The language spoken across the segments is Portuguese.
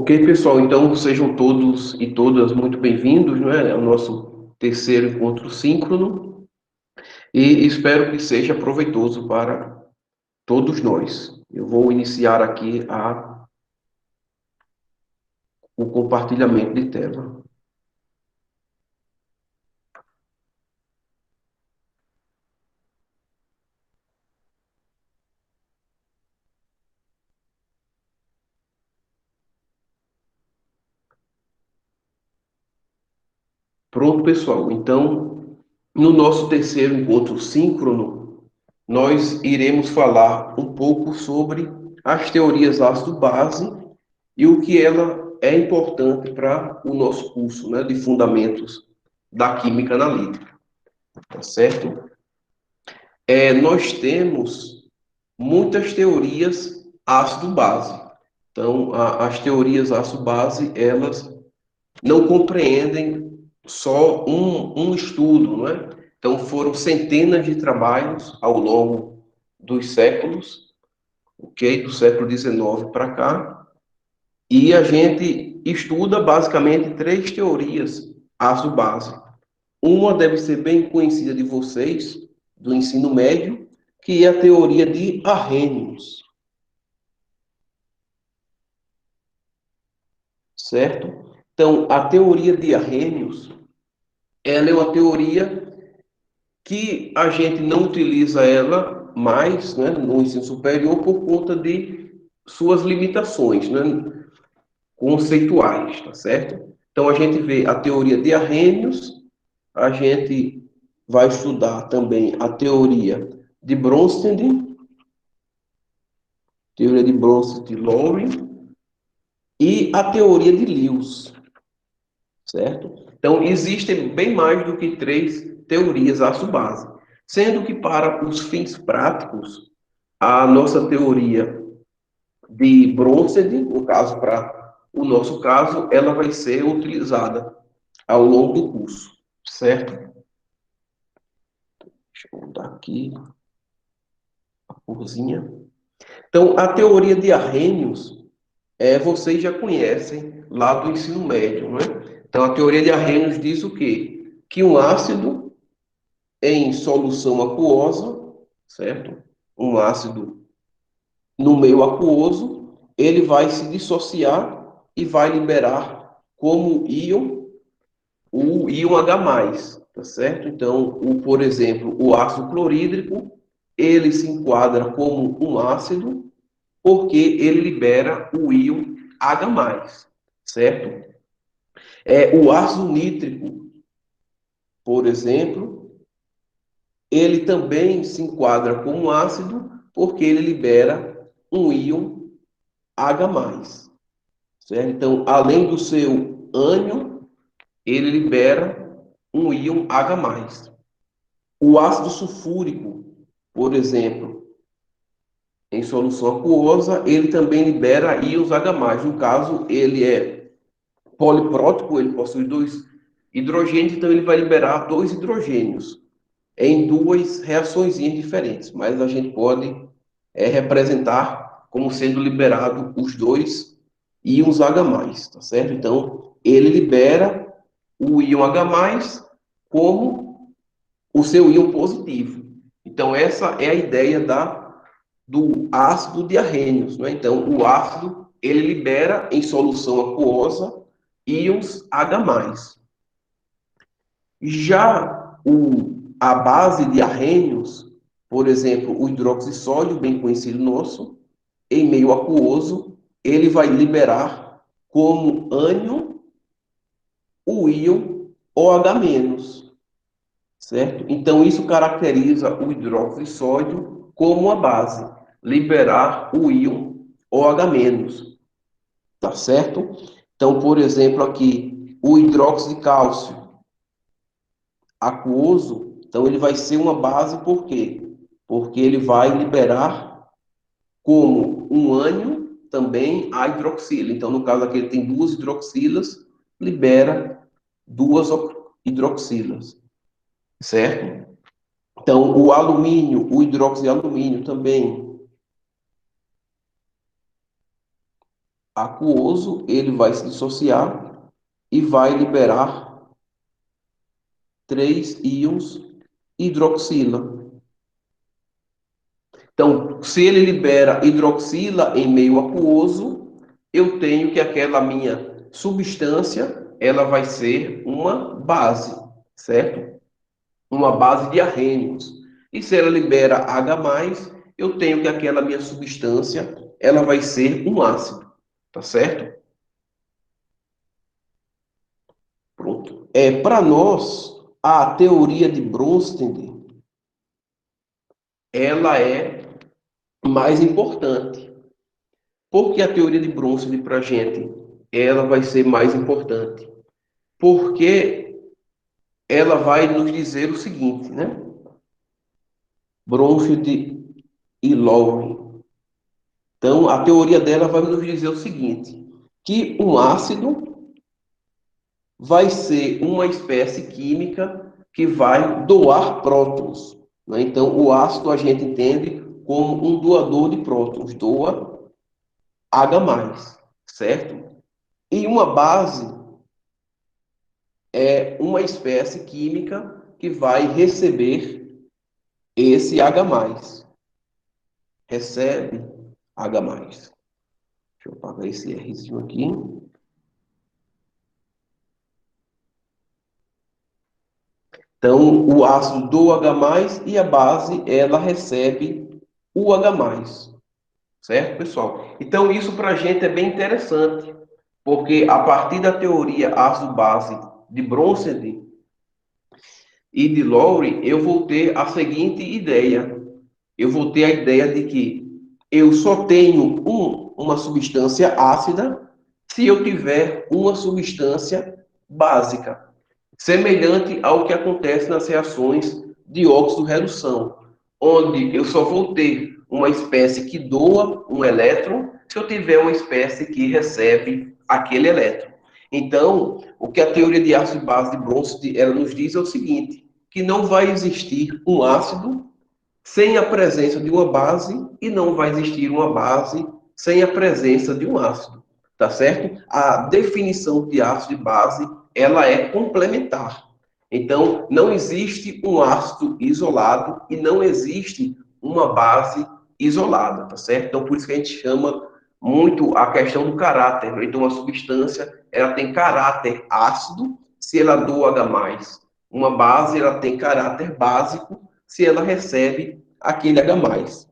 Ok, pessoal, então sejam todos e todas muito bem-vindos, né, ao nosso terceiro encontro síncrono e espero que seja proveitoso para todos nós. Eu vou iniciar aqui o compartilhamento de tela. Pronto, pessoal. Então, no nosso terceiro encontro síncrono, nós iremos falar um pouco sobre as teorias ácido-base e o que ela é importante para o nosso curso, né, de fundamentos da química analítica, tá certo? Nós temos muitas teorias ácido-base. Então, as teorias ácido-base, elas não compreendem só um estudo, não é? Então, foram centenas de trabalhos ao longo dos séculos, ok? Do século XIX para cá, e a gente estuda basicamente três teorias ácido-base. Uma deve ser bem conhecida de vocês, do ensino médio, que é a teoria de Arrhenius, certo? Então, a teoria de Arrhenius, ela é uma teoria que a gente não utiliza ela mais, né, no ensino superior por conta de suas limitações, né, conceituais, tá certo? Então, a gente vê a teoria de Arrhenius, a gente vai estudar também a teoria de Bronsted-Lowry e a teoria de Lewis, certo? Então, existem bem mais do que três teorias ácido-base, sendo que para os fins práticos, a nossa teoria de Bronsted, no caso, para o nosso caso, ela vai ser utilizada ao longo do curso, certo? Deixa eu mudar aqui a corzinha. Então, a teoria de Arrhenius, vocês já conhecem lá do ensino médio, não é? Então, a teoria de Arrhenius diz o quê? Que um ácido em solução aquosa, certo? Um ácido no meio aquoso, ele vai se dissociar e vai liberar como íon o íon H+, tá certo? Então, por exemplo, o ácido clorídrico, ele se enquadra como um ácido porque ele libera o íon H+, certo? O ácido nítrico, por exemplo, ele também se enquadra como ácido porque ele libera um íon H+, certo? Então, além do seu ânion, ele libera um íon H+. O ácido sulfúrico, por exemplo, em solução aquosa, ele também libera íons H+. No caso, ele é poliprótico, ele possui dois hidrogênios, então ele vai liberar dois hidrogênios em duas reações diferentes, mas a gente pode representar como sendo liberado os dois íons H+, tá certo? Então, ele libera o íon H+, como o seu íon positivo. Então, essa é a ideia do ácido de Arrhenius, né? Então, o ácido, ele libera em solução aquosa íons H+. Já a base de Arrhenius, por exemplo, o hidroxissódio, bem conhecido nosso, em meio aquoso, ele vai liberar como ânion o íon OH-, certo? Então, isso caracteriza o hidroxissódio como uma base, liberar o íon OH-, tá certo? Então, por exemplo, aqui, o hidróxido de cálcio aquoso, então ele vai ser uma base por quê? Porque ele vai liberar como um ânion também a hidroxila. Então, no caso aqui, ele tem duas hidroxilas, libera duas hidroxilas, certo? Então, o alumínio, o hidróxido de alumínio também, aquoso, ele vai se dissociar e vai liberar 3 íons hidroxila. Então, se ele libera hidroxila em meio aquoso, eu tenho que aquela minha substância, ela vai ser uma base, certo? Uma base de arrênios. E se ela libera H+, eu tenho que aquela minha substância, ela vai ser um ácido, tá certo? Pronto. Para nós, a teoria de Bronsted, ela é mais importante. Por que a teoria de Bronsted para a gente, ela vai ser mais importante? Porque ela vai nos dizer o seguinte, né? Bronsted e Lowry. Então, a teoria dela vai nos dizer o seguinte, que um ácido vai ser uma espécie química que vai doar prótons, né? Então, o ácido a gente entende como um doador de prótons, doa H+, certo? E uma base é uma espécie química que vai receber esse H+, recebe H+. Deixa eu apagar esse Rzinho aqui. Então, o ácido do H+, e a base, ela recebe o H+. Certo, pessoal? Então, isso para a gente é bem interessante, porque a partir da teoria ácido-base de Bronsted e de Lowry, eu vou ter a seguinte ideia. Eu vou ter a ideia de que eu só tenho uma substância ácida se eu tiver uma substância básica, semelhante ao que acontece nas reações de óxido-redução, onde eu só vou ter uma espécie que doa um elétron se eu tiver uma espécie que recebe aquele elétron. Então, o que a teoria de ácido e base de Bronsted ela nos diz é o seguinte, que não vai existir um ácido sem a presença de uma base e não vai existir uma base sem a presença de um ácido, tá certo? A definição de ácido e base, ela é complementar. Então, não existe um ácido isolado e não existe uma base isolada, tá certo? Então, por isso que a gente chama muito a questão do caráter, né? Então, a substância, ela tem caráter ácido se ela doa H+. Uma base, ela tem caráter básico se ela recebe aquele H+.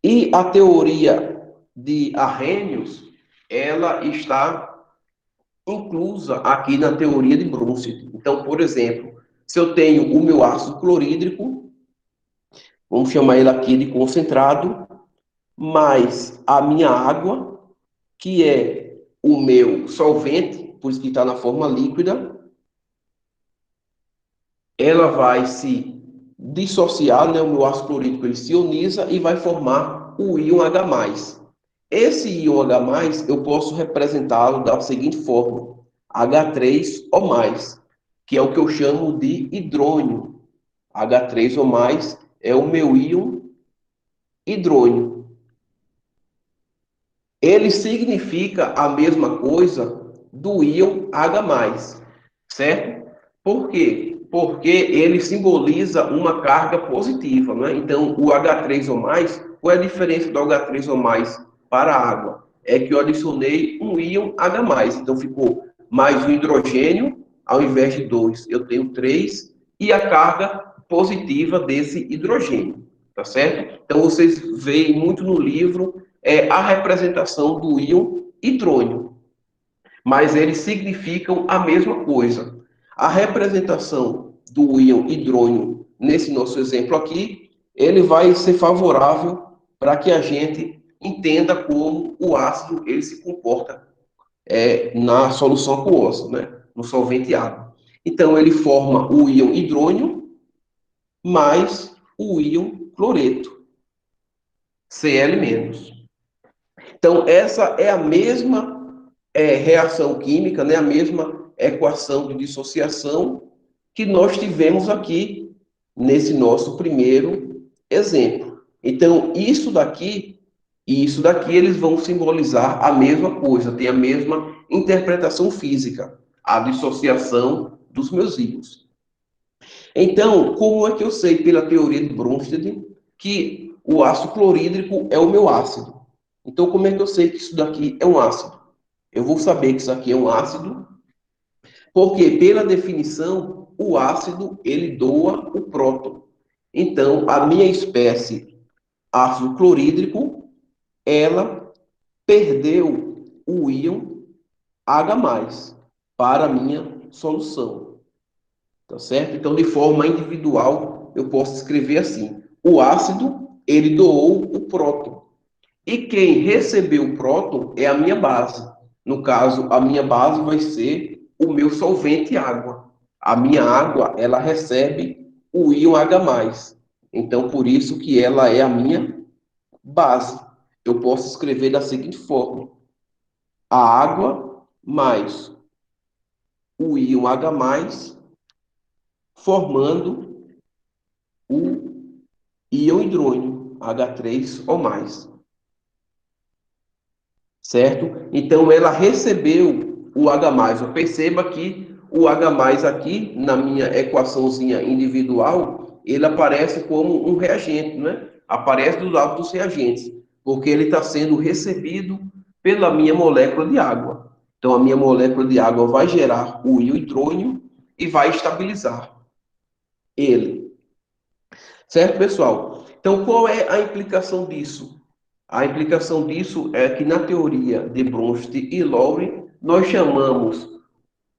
E a teoria de Arrhenius, ela está inclusa aqui na teoria de Bronsted. Então, por exemplo, se eu tenho o meu ácido clorídrico, vamos chamar ele aqui de concentrado, mais a minha água, que é o meu solvente, por isso que está na forma líquida, ela vai se dissociar, né? O meu ácido clorídrico ele se ioniza e vai formar o íon H+. Esse íon H+, eu posso representá-lo da seguinte forma, H3 ou mais, que é o que eu chamo de hidrônio. H3 ou mais é o meu íon hidrônio. Ele significa a mesma coisa do íon H+, certo? Por quê? Porque ele simboliza uma carga positiva, né? Então, o H3 ou mais, qual é a diferença do H3 ou mais para a água? É que eu adicionei um íon H+, então ficou mais um hidrogênio, ao invés de 2, eu tenho 3, e a carga positiva desse hidrogênio, tá certo? Então, vocês veem muito no livro a representação do íon hidrônio, mas eles significam a mesma coisa. A representação do íon hidrônio, nesse nosso exemplo aqui, ele vai ser favorável para que a gente entenda como o ácido ele se comporta na solução aquosa, né? No solvente água. Então, ele forma o íon hidrônio mais o íon cloreto, Cl-. Então, essa é a mesma reação química, né? A mesma equação de dissociação que nós tivemos aqui nesse nosso primeiro exemplo. Então, isso daqui, E isso daqui eles vão simbolizar a mesma coisa, tem a mesma interpretação física, a dissociação dos meus íons. Então, como é que eu sei pela teoria de Bronsted que o ácido clorídrico é o meu ácido? Então, como é que eu sei que isso daqui é um ácido? Eu vou saber que isso aqui é um ácido, porque pela definição, o ácido ele doa o próton. Então, a minha espécie ácido clorídrico, ela perdeu o íon H+, para a minha solução. Tá certo? Então, de forma individual, eu posso escrever assim: o ácido, ele doou o próton. E quem recebeu o próton é a minha base. No caso, a minha base vai ser o meu solvente água. A minha água, ela recebe o íon H+. Então, por isso que ela é a minha base. Eu posso escrever da seguinte forma: a água mais o íon H+, formando o íon hidrônio, H3 ou mais. Certo? Então, ela recebeu o H+. Perceba que o H+, aqui, na minha equaçãozinha individual, ele aparece como um reagente, né? Aparece do lado dos reagentes, porque ele está sendo recebido pela minha molécula de água. Então, a minha molécula de água vai gerar o íon hidrônio e vai estabilizar ele. Certo, pessoal? Então, qual é a implicação disso? A implicação disso é que, na teoria de Bronsted e Lowry, nós chamamos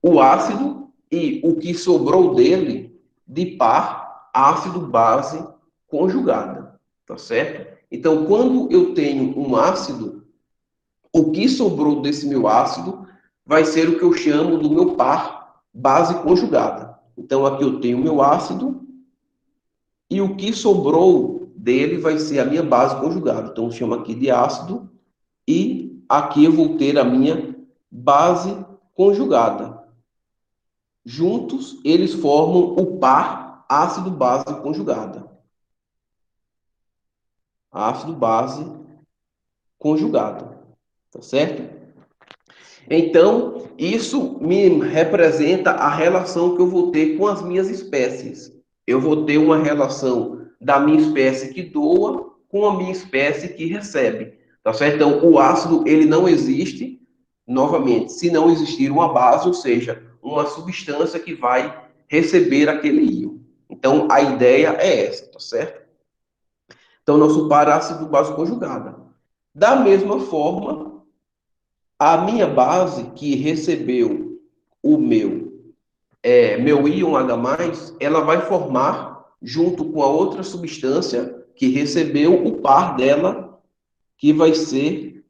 o ácido e o que sobrou dele de par ácido-base conjugada, tá certo? Então, quando eu tenho um ácido, o que sobrou desse meu ácido vai ser o que eu chamo do meu par base conjugada. Então, aqui eu tenho o meu ácido e o que sobrou dele vai ser a minha base conjugada. Então, eu chamo aqui de ácido e aqui eu vou ter a minha base conjugada. Juntos, eles formam o par ácido-base conjugada. Ácido-base conjugada. Tá certo? Então, isso me representa a relação que eu vou ter com as minhas espécies. Eu vou ter uma relação da minha espécie que doa com a minha espécie que recebe. Tá certo? Então, o ácido, ele não existe, novamente, se não existir uma base, ou seja, uma substância que vai receber aquele íon. Então, a ideia é essa, tá certo? Então, nosso par ácido-base conjugada. Da mesma forma, a minha base que recebeu o meu íon H+, ela vai formar, junto com a outra substância que recebeu o par dela, que vai ser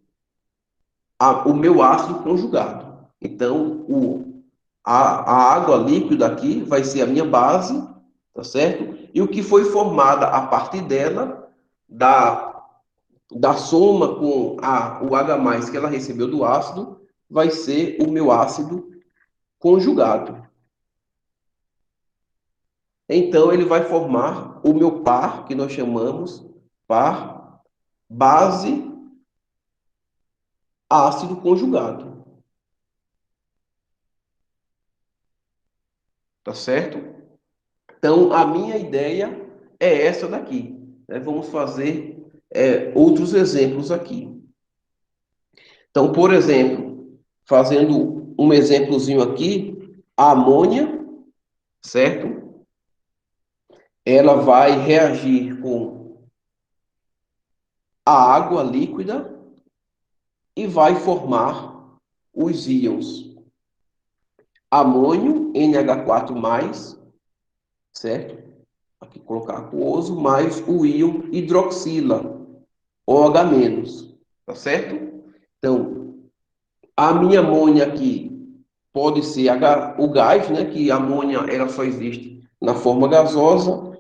o meu ácido conjugado. Então, a água líquida aqui vai ser a minha base, tá certo? E o que foi formada a partir dela, da soma com o H+, que ela recebeu do ácido, vai ser o meu ácido conjugado. Então, ele vai formar o meu par, que nós chamamos par base ácido conjugado. Tá certo? Então, a minha ideia é essa daqui, né? Vamos fazer outros exemplos aqui. Então, por exemplo, fazendo um exemplozinho aqui, a amônia, certo? Ela vai reagir com a água líquida e vai formar os íons amônio, NH4+, certo? Aqui colocar aquoso, mais o íon hidroxila, OH-, tá certo? Então, a minha amônia aqui pode ser o gás, né? Que a amônia ela só existe na forma gasosa,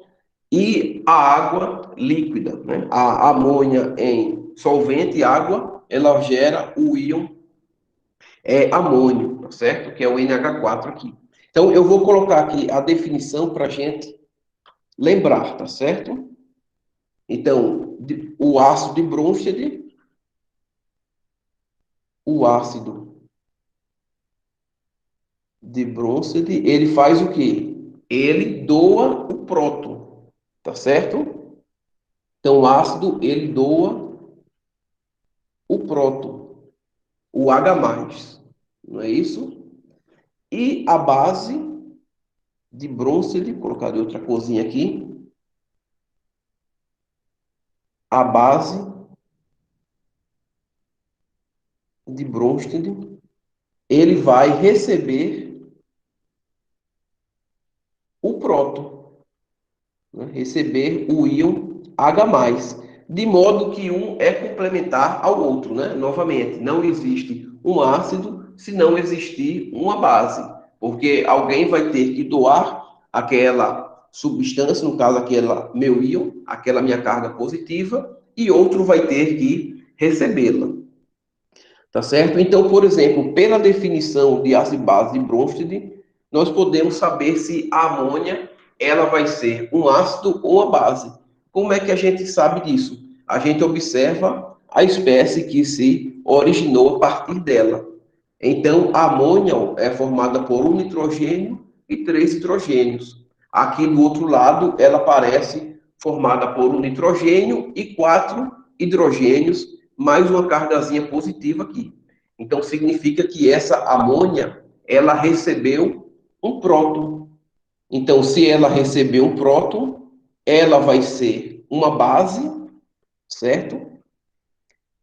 e a água líquida, né? A amônia em solvente água, ela gera o íon amônio, tá certo? Que é o NH4 aqui. Então, eu vou colocar aqui a definição para a gente lembrar, tá certo? Então, o ácido de Bronsted o ácido de Bronsted, ele faz o quê? Ele doa o próton, tá certo? Então, o ácido, ele doa o próton, o H+, não é isso? E a base de Bronsted, vou colocar de outra corzinha aqui, a base de Bronsted, ele vai receber o próton, né? Receber o íon H+, de modo que um é complementar ao outro, né? Novamente, não existe um ácido se não existir uma base, porque alguém vai ter que doar aquela substância, no caso, aquela meu íon, aquela minha carga positiva, e outro vai ter que recebê-la. Tá certo? Então, por exemplo, pela definição de ácido base de Bronsted, nós podemos saber se a amônia ela vai ser um ácido ou uma base. Como é que a gente sabe disso? A gente observa a espécie que se originou a partir dela. Então, a amônia é formada por um nitrogênio e três hidrogênios. Aqui do outro lado, ela aparece formada por um nitrogênio e quatro hidrogênios, mais uma cargazinha positiva aqui. Então, significa que essa amônia, ela recebeu um próton. Então, se ela recebeu um próton, ela vai ser uma base, certo?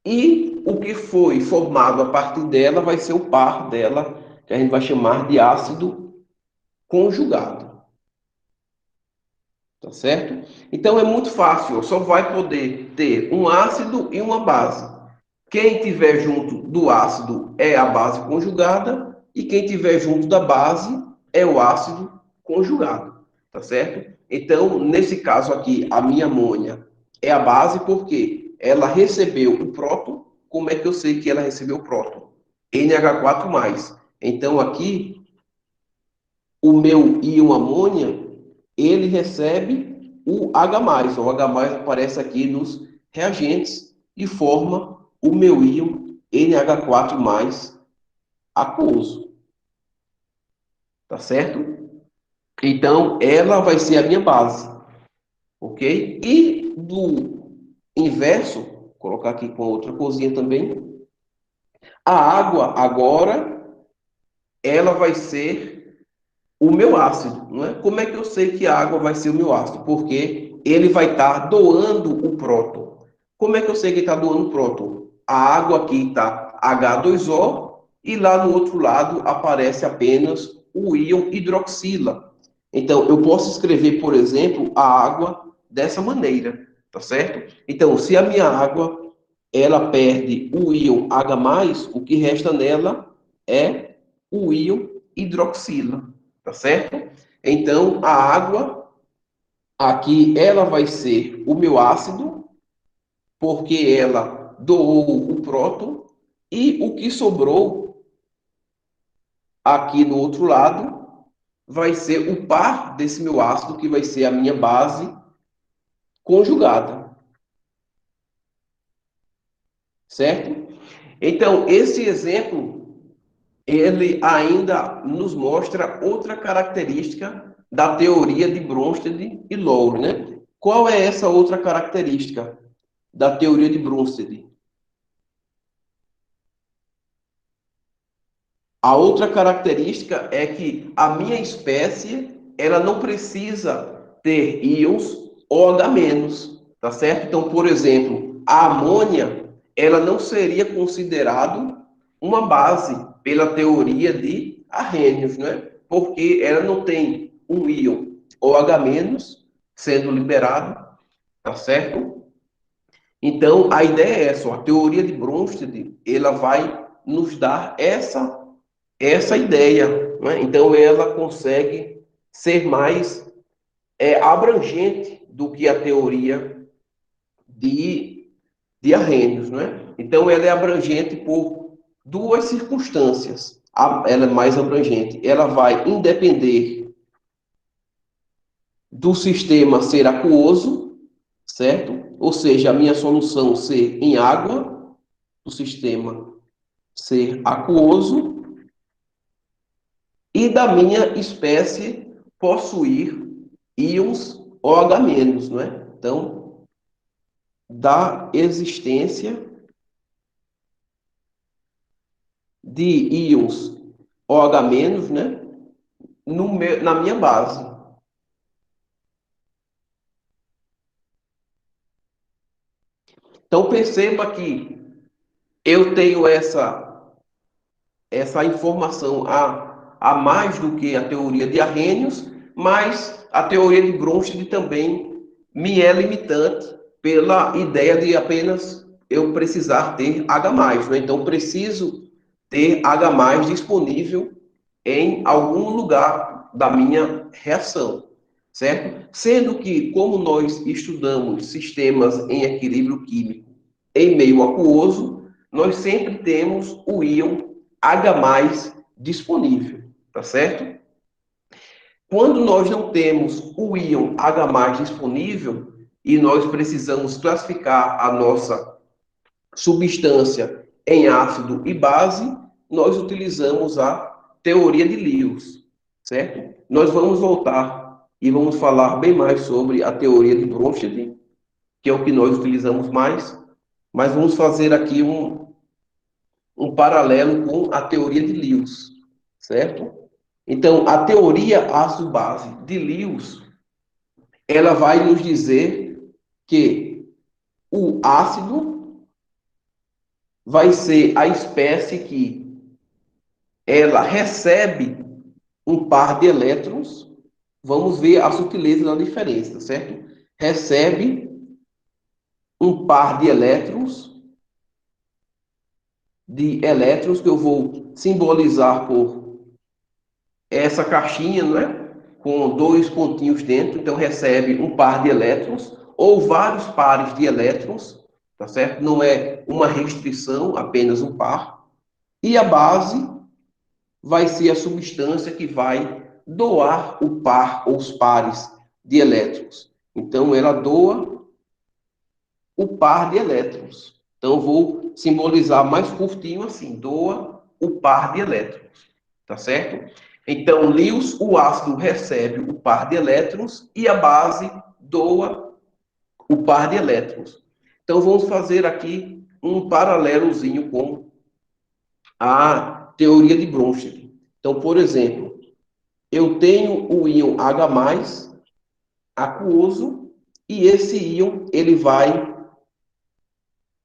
E o que foi formado a partir dela vai ser o par dela, que a gente vai chamar de ácido conjugado. Tá certo? Então é muito fácil, só vai poder ter um ácido e uma base. Quem tiver junto do ácido é a base conjugada e quem tiver junto da base é o ácido conjugado, tá certo? Então, nesse caso aqui, a minha amônia é a base porque ela recebeu o próton. Como é que eu sei que ela recebeu o próton? NH4+. Então, aqui, o meu íon amônia, ele recebe o H+. O H+ aparece aqui nos reagentes e forma o meu íon NH4+ aquoso. Tá certo? Então, ela vai ser a minha base. Ok? E do inverso, vou colocar aqui com outra corzinha também, a água agora, ela vai ser o meu ácido, não é? Como é que eu sei que a água vai ser o meu ácido? Porque ele vai estar doando o próton. Como é que eu sei que está doando o próton? A água aqui está H2O e lá no outro lado aparece apenas o íon hidroxila. Então, eu posso escrever, por exemplo, a água dessa maneira, tá certo? Então, se a minha água ela perde o íon H+, o que resta nela é o íon hidroxila, tá certo? Então, a água aqui ela vai ser o meu ácido, porque ela doou o próton, e o que sobrou aqui no outro lado vai ser o par desse meu ácido, que vai ser a minha base conjugada, certo? Então, esse exemplo, ele ainda nos mostra outra característica da teoria de Bronsted e Lowry, né? Qual é essa outra característica da teoria de Bronsted? A outra característica é que a minha espécie, ela não precisa ter íons OH-, tá certo? Então, por exemplo, a amônia, ela não seria considerado uma base pela teoria de Arrhenius, né? Porque ela não tem um íon OH- sendo liberado, tá certo? Então, a ideia é essa, a teoria de Bronsted, ela vai nos dar essa ideia, né? Então ela consegue ser mais abrangente do que a teoria de Arrhenius, né? Então ela é abrangente por duas circunstâncias. Ela é mais abrangente. Ela vai independer do sistema ser aquoso, certo? Ou seja, a minha solução ser em água, o sistema ser aquoso e da minha espécie possuir íons OH-, não é? Então, da existência de íons OH-, né? Na minha base. Então, perceba que eu tenho essa informação a mais do que a teoria de Arrhenius, mas a teoria de Bronsted também me é limitante pela ideia de apenas eu precisar ter H+, né? Então, preciso ter H+ disponível em algum lugar da minha reação, certo? Sendo que, como nós estudamos sistemas em equilíbrio químico em meio aquoso, nós sempre temos o íon H+ disponível, tá certo? Quando nós não temos o íon H+ disponível e nós precisamos classificar a nossa substância em ácido e base, nós utilizamos a teoria de Lewis, certo? Nós vamos voltar e vamos falar bem mais sobre a teoria de Bronsted, que é o que nós utilizamos mais, mas vamos fazer aqui um paralelo com a teoria de Lewis, certo? Então, a teoria ácido-base de Lewis, ela vai nos dizer que o ácido vai ser a espécie que ela recebe um par de elétrons. Vamos ver a sutileza da diferença, certo? Recebe um par de elétrons que eu vou simbolizar por essa caixinha, né? Com dois pontinhos dentro, então recebe um par de elétrons ou vários pares de elétrons, tá certo? Não é uma restrição, apenas um par. E a base vai ser a substância que vai doar o par ou os pares de elétrons. Então, ela doa o par de elétrons. Então, eu vou simbolizar mais curtinho assim: doa o par de elétrons. Tá certo? Então, Lewis, o ácido recebe o par de elétrons e a base doa o par de elétrons. Então, vamos fazer aqui um paralelozinho com a teoria de Bronsted. Então, por exemplo, eu tenho o íon H+, aquoso, e esse íon ele vai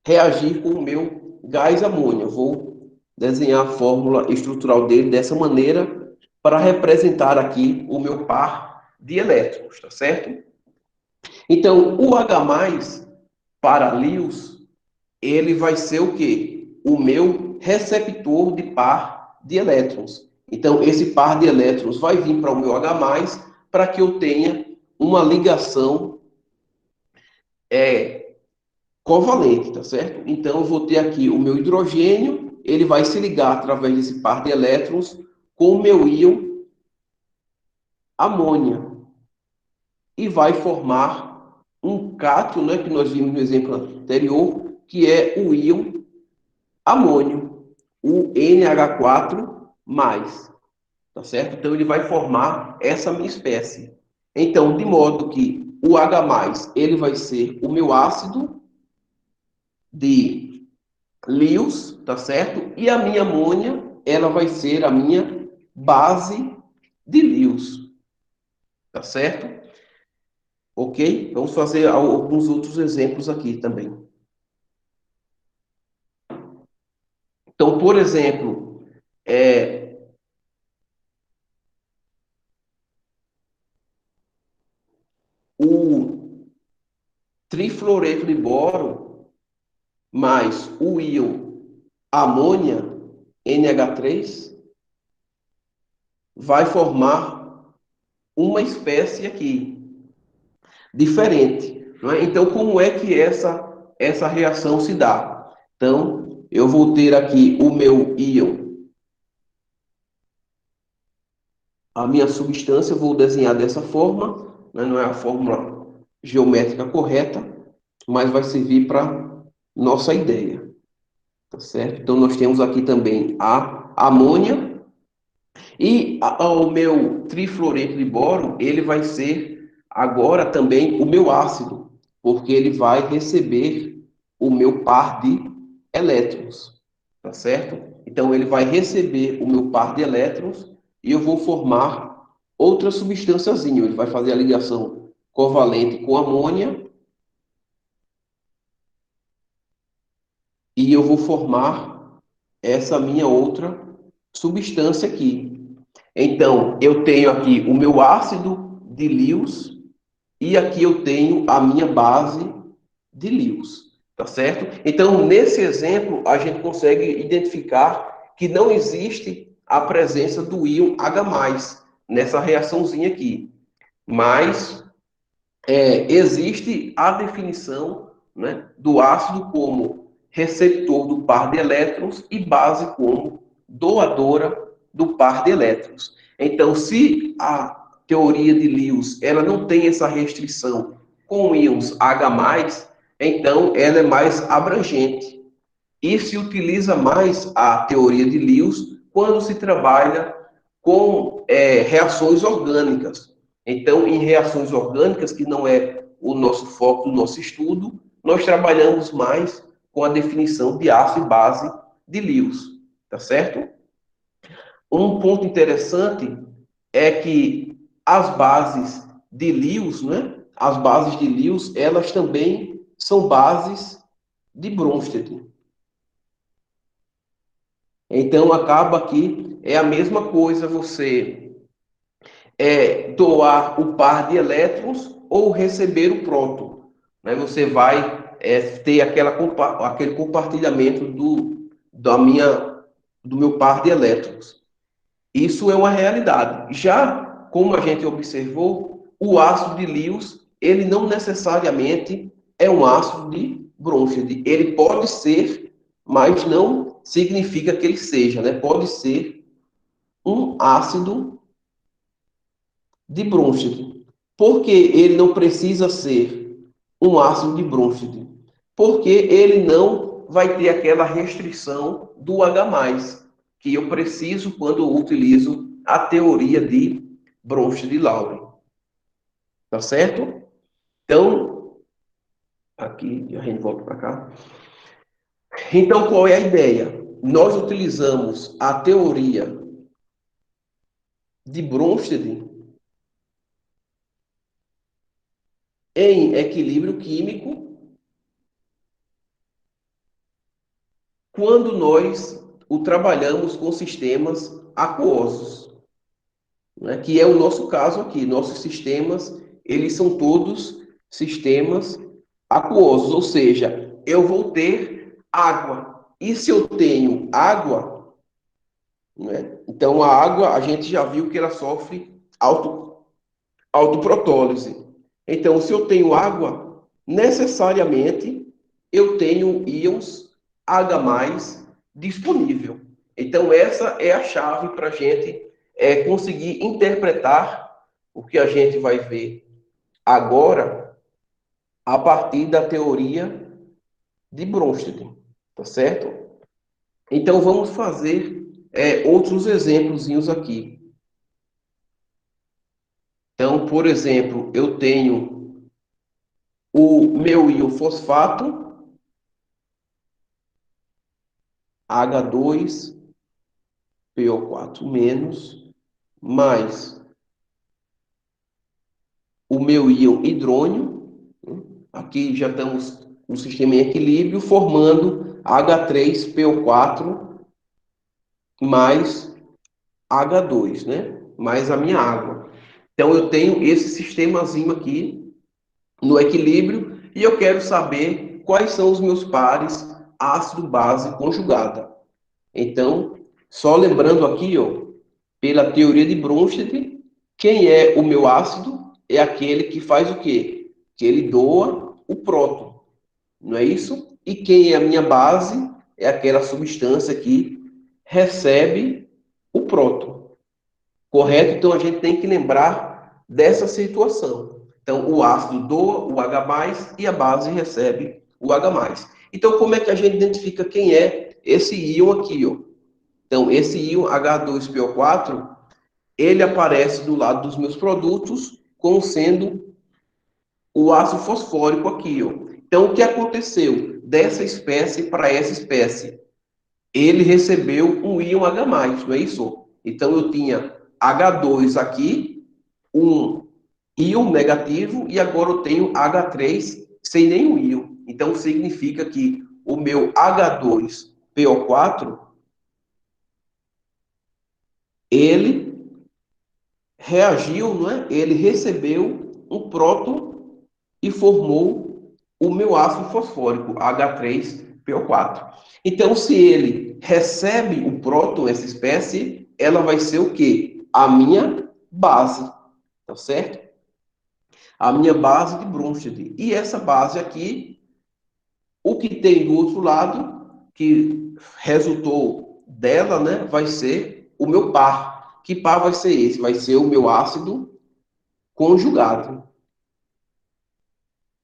reagir com o meu gás amônia. Eu vou desenhar a fórmula estrutural dele dessa maneira para representar aqui o meu par de elétrons, tá certo? Então, o H+, para Lewis, ele vai ser o quê? O meu receptor de par de elétrons. Então, esse par de elétrons vai vir para o meu H+, para que eu tenha uma ligação covalente, tá certo? Então, eu vou ter aqui o meu hidrogênio, ele vai se ligar através desse par de elétrons com o meu íon amônia e vai formar um cátion, né, que nós vimos no exemplo anterior, que é o íon amônio, o NH4+, tá certo? Então, ele vai formar essa minha espécie. Então, de modo que o H+, ele vai ser o meu ácido de Lewis, tá certo? E a minha amônia, ela vai ser a minha base de Lewis, tá certo? Ok? Vamos fazer alguns outros exemplos aqui também. Então, por exemplo, o trifluoreto de boro mais o íon amônia, NH3, vai formar uma espécie aqui, diferente. Não é? Então, como é que essa reação se dá? Então, eu vou ter aqui o meu íon, a minha substância, eu vou desenhar dessa forma, né? Não é a fórmula geométrica correta, mas vai servir para nossa ideia. tá certo? Então, nós temos aqui também a amônia. E o meu trifluoreto de boro, ele vai ser agora também o meu ácido, porque ele vai receber o meu par de elétrons, tá certo? Então, ele vai receber o meu par de elétrons e eu vou formar outra substânciazinha. Ele vai fazer a ligação covalente com amônia e eu vou formar essa minha outra substância aqui. Então, eu tenho aqui o meu ácido de Lewis e aqui eu tenho a minha base de Lewis, tá certo? Então, nesse exemplo, a gente consegue identificar que não existe a presença do íon H+, nessa reaçãozinha aqui. Mas existe a definição, né, do ácido como receptor do par de elétrons e base como doadora do par de elétrons. Então, se a teoria de Lewis ela não tem essa restrição com íons H+, então ela é mais abrangente. E se utiliza mais a teoria de Lewis quando se trabalha com reações orgânicas. Então, em reações orgânicas, que não é o nosso foco do nosso estudo, nós trabalhamos mais com a definição de ácido e base de Lewis, tá certo? Um ponto interessante é que as bases de Lewis, né? As bases de Lewis, elas também são bases de Bronsted. Então, acaba que é a mesma coisa você doar o par de elétrons ou receber o próton. Né? Você vai ter aquele compartilhamento do meu par de elétrons. Isso é uma realidade. Já, como a gente observou, o ácido de Lewis, ele não necessariamente é um ácido de Bronsted. Ele pode ser, mas não significa que ele seja, né? Pode ser um ácido de Bronsted. Por que ele não precisa ser um ácido de Bronsted? Porque ele não vai ter aquela restrição do H+, que eu preciso quando eu utilizo a teoria de Bronsted-Lowry. Tá certo? Então, aqui a gente volta para cá. Então, qual é a ideia? Nós utilizamos a teoria de Bronsted em equilíbrio químico quando nós o trabalhamos com sistemas aquosos, né? Que é o nosso caso aqui. Nossos sistemas, eles são todos sistemas aquosos, ou seja, eu vou ter água. E se eu tenho água, né? Então a água, a gente já viu que ela sofre autoprotólise. Então, se eu tenho água, necessariamente eu tenho íons H+ disponível. Então, essa é a chave para a gente conseguir interpretar o que a gente vai ver agora a partir da teoria de Bronsted, tá certo? Então, vamos fazer outros exemplos aqui. Então, por exemplo, eu tenho o meu íon fosfato, H2PO4-, mais o meu íon hidrônio. Aqui já estamos no sistema em equilíbrio, formando H3PO4 mais H2, né? Mais a minha água. Então, eu tenho esse sistemazinho aqui no equilíbrio e eu quero saber quais são os meus pares ácido-base conjugada. Então, só lembrando aqui, ó, pela teoria de Bronsted, quem é o meu ácido é aquele que faz o quê? Que ele doa o próton, não é isso? E quem é a minha base é aquela substância que recebe o próton, correto? Então, a gente tem que lembrar dessa situação. Então, o ácido doa o H+, e a base recebe o H+. Então, como é que a gente identifica quem é esse íon aqui, ó. Então, esse íon H2PO4, ele aparece do lado dos meus produtos como sendo o ácido fosfórico aqui, ó. Então, o que aconteceu dessa espécie para essa espécie? Ele recebeu um íon H+, não é isso? Então, eu tinha H2 aqui, um íon negativo, e agora eu tenho H3 sem nenhum íon. Então, significa que o meu H2PO4, ele reagiu, não é? Ele recebeu um próton e formou o meu ácido fosfórico, H3PO4. Então, se ele recebe o próton, essa espécie, ela vai ser o quê? A minha base, tá certo? A minha base de Bronsted. E essa base aqui, o que tem do outro lado, que resultou dela, né, vai ser o meu par. Que par vai ser esse? Vai ser o meu ácido conjugado.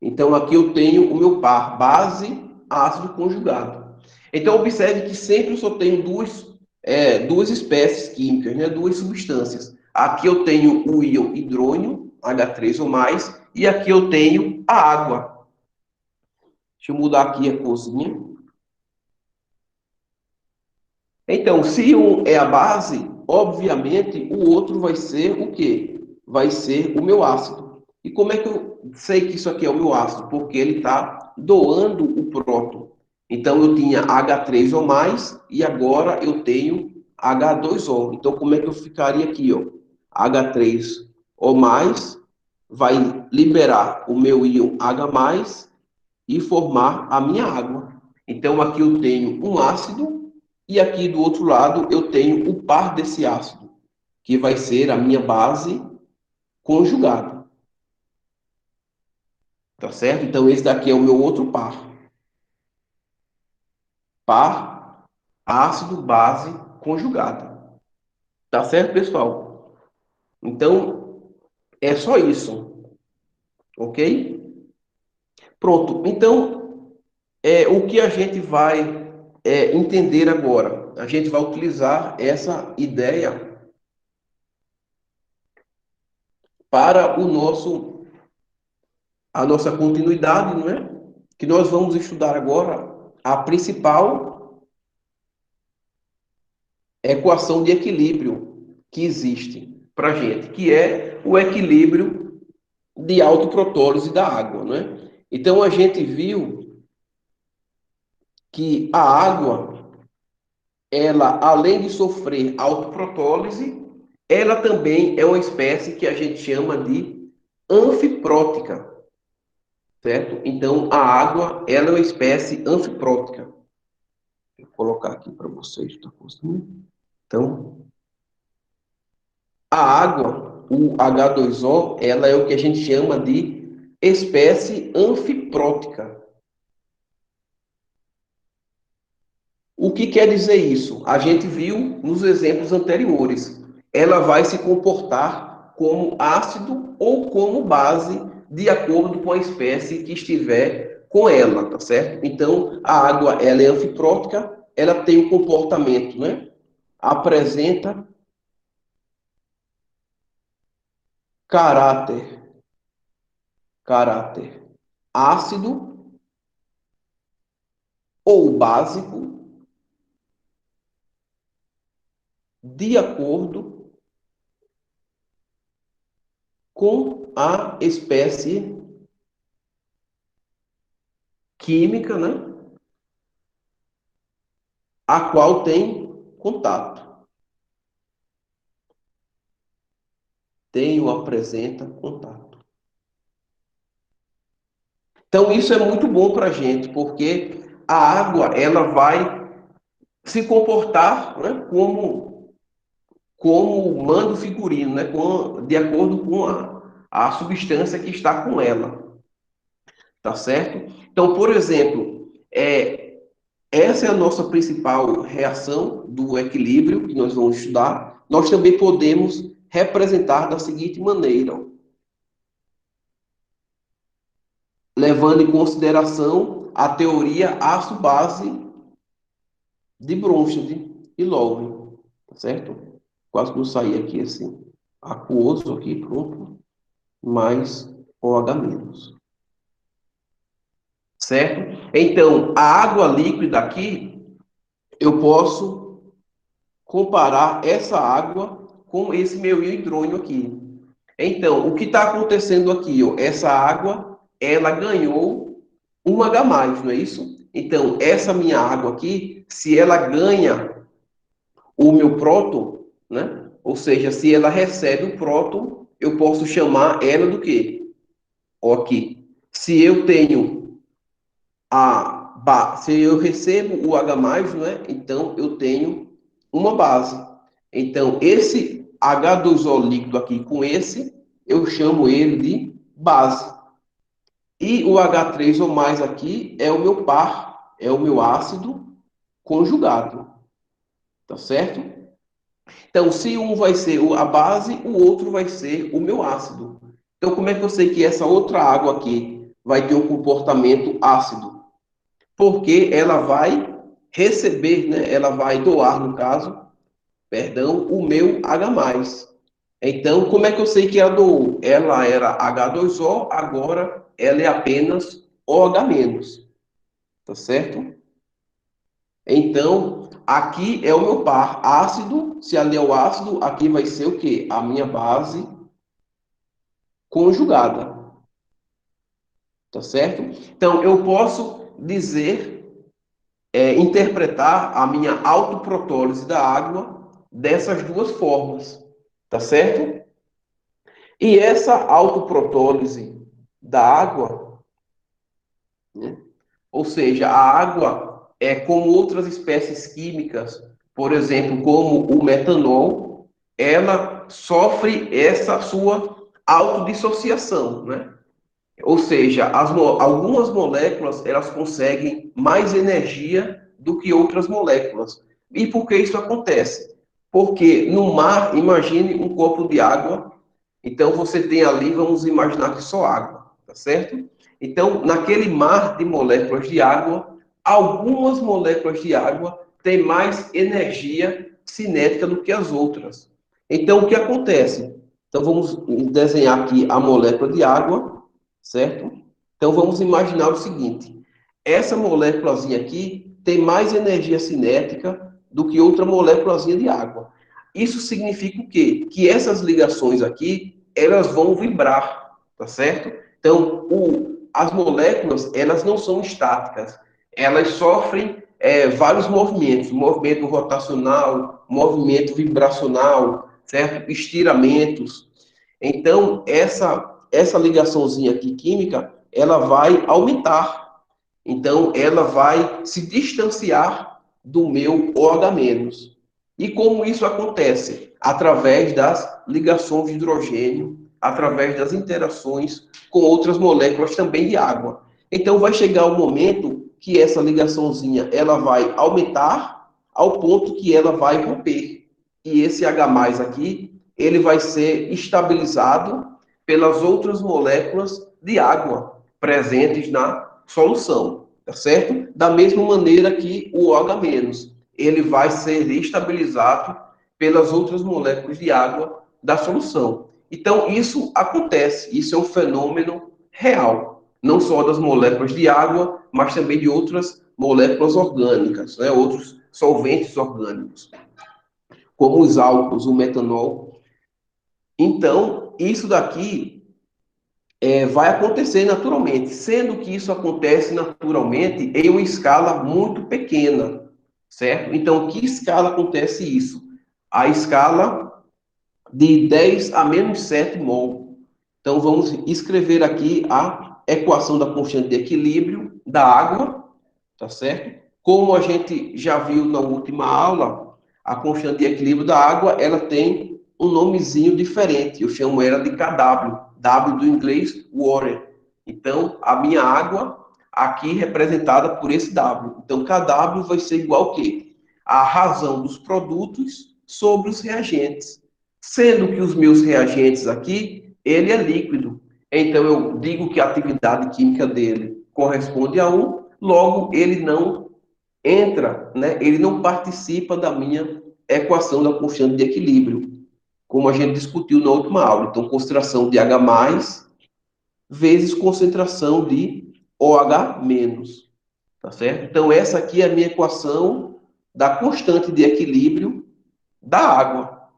Então, aqui eu tenho o meu par, base, ácido conjugado. Então, observe que sempre eu só tenho duas espécies químicas, né? Duas substâncias. Aqui eu tenho o íon hidrônio, H3 ou mais, e aqui eu tenho a água. Deixa eu mudar aqui a corzinha. Então, se um é a base, obviamente o outro vai ser o quê? Vai ser o meu ácido. E como é que eu sei que isso aqui é o meu ácido? Porque ele está doando o próton. Então, eu tinha H3 ou mais e agora eu tenho H2O. Então, como é que eu ficaria aqui? Ó? H3 ou mais vai liberar o meu íon H+, e formar a minha água. Então, aqui eu tenho um ácido e aqui do outro lado eu tenho o par desse ácido, que vai ser a minha base conjugada. Tá certo? Então, esse daqui é o meu outro par. Par, ácido, base conjugada. Tá certo, pessoal? Então, é só isso. Ok? Pronto. Então, o que a gente vai entender agora? A gente vai utilizar essa ideia para a nossa continuidade, não é? Que nós vamos estudar agora a principal equação de equilíbrio que existe para a gente, que é o equilíbrio de autoprotólise da água, não é? Então a gente viu que a água, ela além de sofrer autoprotólise, ela também é uma espécie que a gente chama de anfiprótica, certo? Então a água, ela é uma espécie anfiprótica. Vou colocar aqui para vocês, tá conseguindo? Então, a água, o H2O, ela é o que a gente chama de espécie anfiprótica. O que quer dizer isso? A gente viu nos exemplos anteriores. Ela vai se comportar como ácido ou como base, de acordo com a espécie que estiver com ela, tá certo? Então, a água, ela é anfiprótica, ela tem um comportamento, né? Apresenta caráter, caráter ácido ou básico, de acordo com a espécie química, né, a qual tem contato. Tem ou apresenta contato. Então, isso é muito bom para a gente, porque a água ela vai se comportar, né, como manda o figurino, né, de acordo com a substância que está com ela. Tá certo? Então, por exemplo, essa é a nossa principal reação do equilíbrio que nós vamos estudar. Nós também podemos representar da seguinte maneira, levando em consideração a teoria ácido-base de Bronsted e Lowry, tá certo? Quase que eu saí aqui assim, aquoso aqui, pronto, mais OH-, certo? Então, a água líquida aqui, eu posso comparar essa água com esse meu hidrônio aqui. Então, o que está acontecendo aqui, ó, essa água, ela ganhou um H+, não é isso? Então, essa minha água aqui, se ela ganha o meu próton, né? Ou seja, se ela recebe o próton, eu posso chamar ela do quê? Ok. Se eu tenho se eu recebo o H+, não é? Então eu tenho uma base. Então esse H2O líquido aqui com esse, eu chamo ele de base. E o H3O mais aqui é o meu par, é o meu ácido conjugado, tá certo? Então, se um vai ser a base, o outro vai ser o meu ácido. Então, como é que eu sei que essa outra água aqui vai ter um comportamento ácido? Porque ela vai receber, né? Ela vai doar, no caso, perdão, o meu H+. Então, como é que eu sei que ela doou? Ela era H2O, agora ela é apenas OH-, tá certo? Então, aqui é o meu par ácido. Se ali é o ácido, aqui vai ser o quê? A minha base conjugada, tá certo? Então, eu posso dizer, interpretar a minha autoprotólise da água dessas duas formas, tá certo? E essa autoprotólise da água, né? Ou seja, a água é como outras espécies químicas, por exemplo, como o metanol, ela sofre essa sua autodissociação, né? Ou seja, algumas moléculas elas conseguem mais energia do que outras moléculas. E por que isso acontece? Porque no mar, imagine um copo de água, então você tem ali, vamos imaginar que só água, tá certo? Então, naquele mar de moléculas de água, algumas moléculas de água têm mais energia cinética do que as outras. Então, o que acontece? Então, vamos desenhar aqui a molécula de água, certo? Então, vamos imaginar o seguinte: essa moléculazinha aqui tem mais energia cinética do que outra moléculazinha de água. Isso significa o quê? Que essas ligações aqui, elas vão vibrar, tá certo? Então, as moléculas, elas não são estáticas, elas sofrem vários movimentos, movimento rotacional, movimento vibracional, certo? Estiramentos. Então, essa ligaçãozinha aqui química, ela vai aumentar. Então, ela vai se distanciar do meu OH-. E como isso acontece? Através das ligações de hidrogênio, através das interações com outras moléculas também de água. Então, vai chegar o momento que essa ligaçãozinha ela vai aumentar ao ponto que ela vai romper. E esse H+ aqui, ele vai ser estabilizado pelas outras moléculas de água presentes na solução, tá certo? Da mesma maneira que o OH-, ele vai ser estabilizado pelas outras moléculas de água da solução. Então, isso acontece, isso é um fenômeno real, não só das moléculas de água, mas também de outras moléculas orgânicas, né? Outros solventes orgânicos, como os álcools, o metanol. Então, isso daqui vai acontecer naturalmente, sendo que isso acontece naturalmente em uma escala muito pequena, certo? Então, que escala acontece isso? A escala de 10 a menos 7 mol. Então, vamos escrever aqui a equação da constante de equilíbrio da água, tá certo? Como a gente já viu na última aula, a constante de equilíbrio da água, ela tem um nomezinho diferente. Eu chamo ela de KW, W do inglês, water. Então, a minha água aqui representada por esse W. Então, KW vai ser igual ao quê? A razão dos produtos sobre os reagentes. Sendo que os meus reagentes aqui, ele é líquido. Então, eu digo que a atividade química dele corresponde a 1, logo ele não entra, né, ele não participa da minha equação da constante de equilíbrio, como a gente discutiu na última aula. Então, concentração de H+, vezes concentração de OH-, tá certo? Então, essa aqui é a minha equação da constante de equilíbrio da água,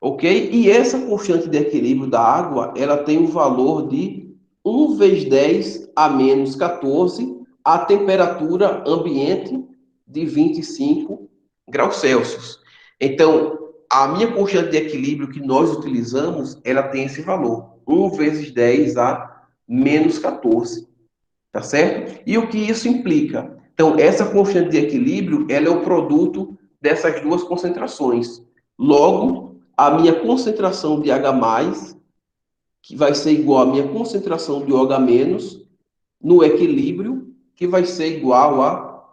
ok? E essa constante de equilíbrio da água, ela tem o valor de 1 vezes 10 a menos 14 a temperatura ambiente de 25 graus Celsius. Então, a minha constante de equilíbrio que nós utilizamos, ela tem esse valor, 1 vezes 10 a menos 14, tá certo? E o que isso implica? Então, essa constante de equilíbrio, ela é o produto dessas duas concentrações. Logo, a minha concentração de H+, que vai ser igual à minha concentração de OH-, no equilíbrio, que vai ser igual a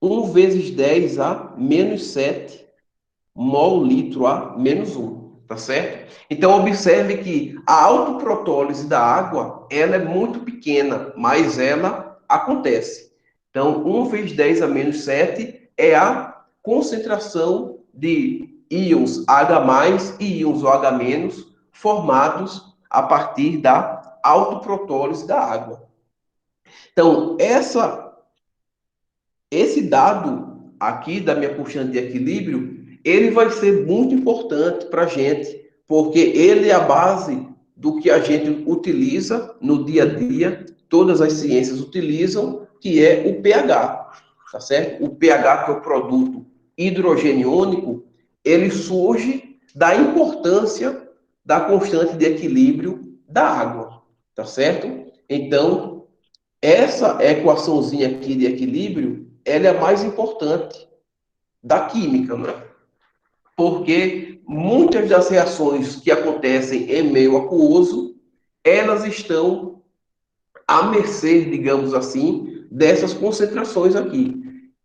1 vezes 10 a menos 7 mol litro a menos 1, tá certo? Então, observe que a autoprotólise da água, ela é muito pequena, mas ela acontece. Então, 1 vezes 10 a menos 7 é a concentração de íons H+, e íons OH- formados a partir da autoprotólise da água. Então, esse dado aqui da minha constante de equilíbrio, ele vai ser muito importante para a gente, porque ele é a base do que a gente utiliza no dia a dia, todas as ciências utilizam, que é o pH, tá certo? O pH, que é o produto hidrogeniônico, ele surge da importância da constante de equilíbrio da água, tá certo? Então, essa equaçãozinha aqui de equilíbrio, ela é a mais importante da química, né? Porque muitas das reações que acontecem em meio aquoso, elas estão à mercê, digamos assim, dessas concentrações aqui.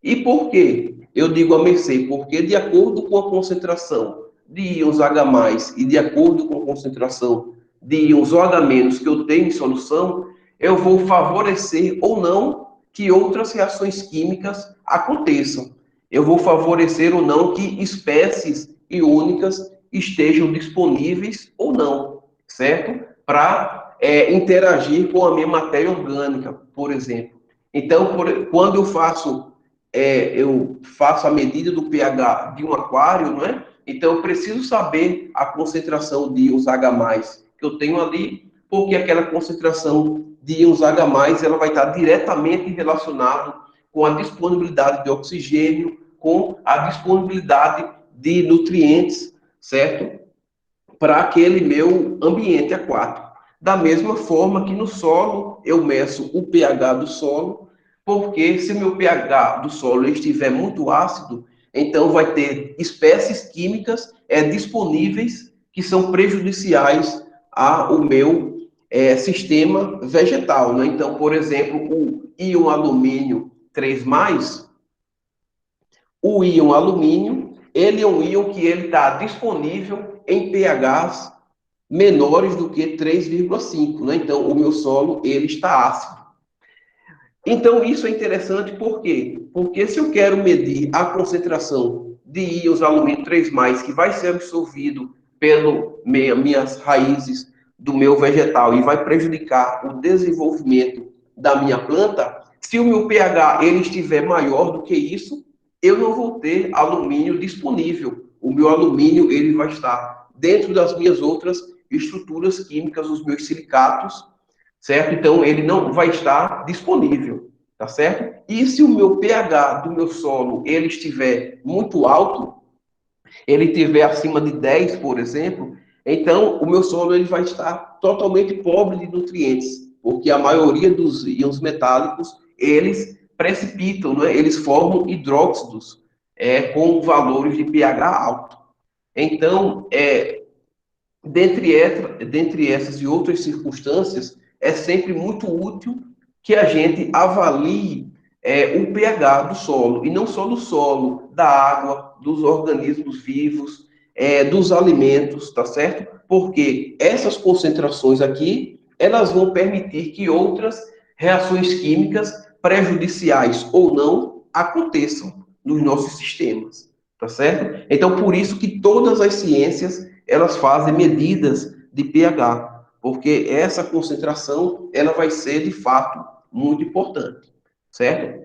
E por quê? Eu digo à mercê, porque de acordo com a concentração de íons H+, e de acordo com a concentração de íons OH- que eu tenho em solução, eu vou favorecer ou não que outras reações químicas aconteçam. Eu vou favorecer ou não que espécies iônicas estejam disponíveis ou não, certo? Para interagir com a minha matéria orgânica, por exemplo. Então, quando eu faço a medida do pH de um aquário, não é? Então, eu preciso saber a concentração de íons H+, que eu tenho ali, porque aquela concentração de íons H+, ela vai estar diretamente relacionada com a disponibilidade de oxigênio, com a disponibilidade de nutrientes, certo? Para aquele meu ambiente aquático. Da mesma forma que no solo, eu meço o pH do solo, porque se meu pH do solo estiver muito ácido, então vai ter espécies químicas disponíveis que são prejudiciais ao meu sistema vegetal. Né? Então, por exemplo, o íon alumínio 3+, o íon alumínio, ele é um íon que ele está disponível em pHs menores do que 3,5, né? Então, o meu solo, ele está ácido. Então, isso é interessante por quê? Porque se eu quero medir a concentração de íons alumínio 3+, que vai ser absorvido pelas minhas raízes do meu vegetal e vai prejudicar o desenvolvimento da minha planta, se o meu pH ele estiver maior do que isso, eu não vou ter alumínio disponível. O meu alumínio ele vai estar dentro das minhas outras estruturas químicas, os meus silicatos, certo? Então, ele não vai estar disponível, tá certo? E se o meu pH do meu solo ele estiver muito alto, ele estiver acima de 10, por exemplo, então o meu solo ele vai estar totalmente pobre de nutrientes, porque a maioria dos íons metálicos, eles precipitam, né? Eles formam hidróxidos com valores de pH alto. Então, dentre essas e outras circunstâncias, é sempre muito útil que a gente avalie o pH do solo, e não só do solo, da água, dos organismos vivos, dos alimentos, tá certo? Porque essas concentrações aqui, elas vão permitir que outras reações químicas prejudiciais ou não, aconteçam nos nossos sistemas, tá certo? Então, por isso que todas as ciências, elas fazem medidas de pH, porque essa concentração, ela vai ser, de fato, muito importante, certo?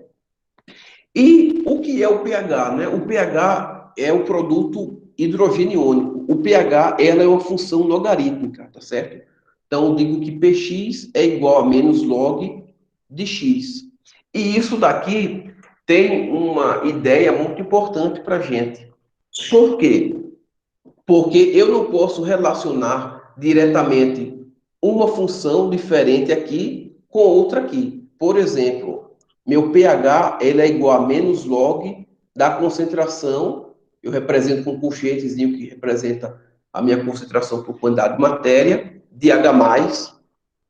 E o que é o pH, né? O pH é o produto hidrogênio iônico. O pH, ela é uma função logarítmica, tá certo? Então, eu digo que Px é igual a menos log de x. E isso daqui tem uma ideia muito importante para a gente. Por quê? Porque eu não posso relacionar diretamente uma função diferente aqui com outra aqui. Por exemplo, meu pH ele é igual a menos log da concentração, eu represento com um colchetezinho que representa a minha concentração por quantidade de matéria, de H+,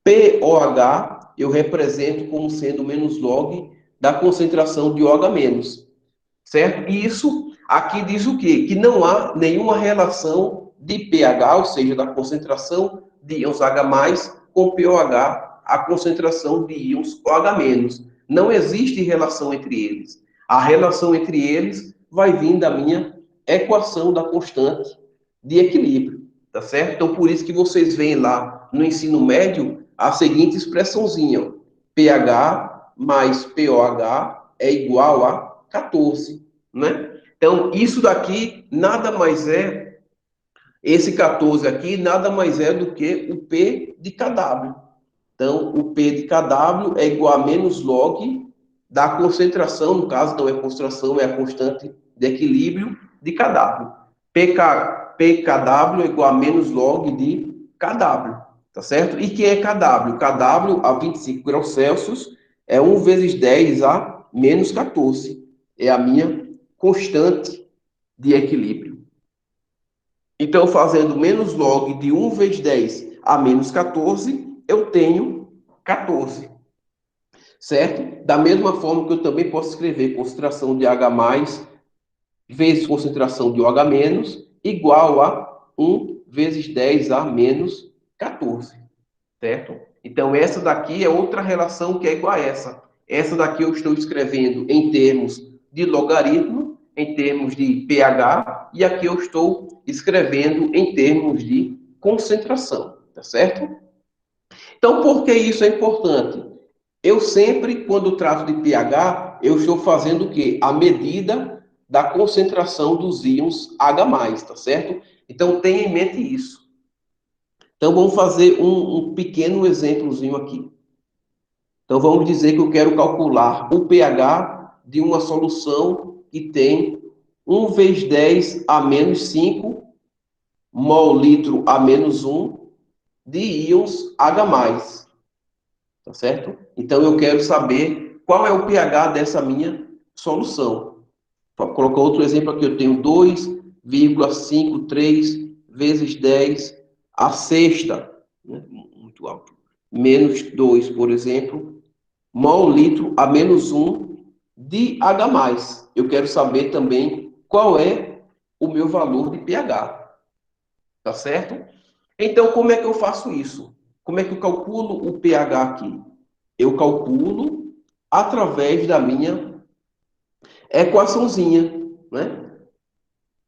POH eu represento como sendo menos log da concentração de OH-, certo? E isso aqui diz o quê? Que não há nenhuma relação de pH, ou seja, da concentração de íons H+, com pOH, a concentração de íons OH-. Não existe relação entre eles. A relação entre eles vai vir da minha equação da constante de equilíbrio, tá certo? Então, por isso que vocês veem lá no ensino médio a seguinte expressãozinha, ó, pH mais pOH é igual a 14, né? Então, isso daqui nada mais é, esse 14 aqui, nada mais é do que o P de kW. Então, o P de kW é igual a menos log da concentração, no caso não é concentração, é a constante de equilíbrio de kW. PKW é igual a menos log de kW, tá certo? E que é kW? kW a 25 graus Celsius é 1 vezes 10 a menos 14. É a minha constante de equilíbrio. Então, fazendo menos log de 1 vezes 10 a menos 14, eu tenho 14, certo? Da mesma forma que eu também posso escrever concentração de H+, vezes concentração de OH- igual a 1 vezes 10 a menos 14, certo? Então, essa daqui é outra relação que é igual a essa. Essa daqui eu estou escrevendo em termos de logaritmo, em termos de pH, e aqui eu estou escrevendo em termos de concentração, tá certo? Então, por que isso é importante? Eu sempre, quando trato de pH, eu estou fazendo o quê? A medida da concentração dos íons H+, tá certo? Então, tenha em mente isso. Então, vamos fazer um pequeno exemplozinho aqui. Então, vamos dizer que eu quero calcular o pH de uma solução que tem 1 vezes 10 a menos 5 mol litro a menos 1 de íons H+, tá certo? Então, eu quero saber qual é o pH dessa minha solução. Vou colocar outro exemplo aqui, eu tenho 2,53 vezes 10 a sexta, né? Muito alto, menos 2, por exemplo, mol litro a menos 1 de H+. Eu quero saber também qual é o meu valor de pH, tá certo? Então, como é que eu faço isso? Como é que eu calculo o pH aqui? Eu calculo através da minha equaçãozinha, né?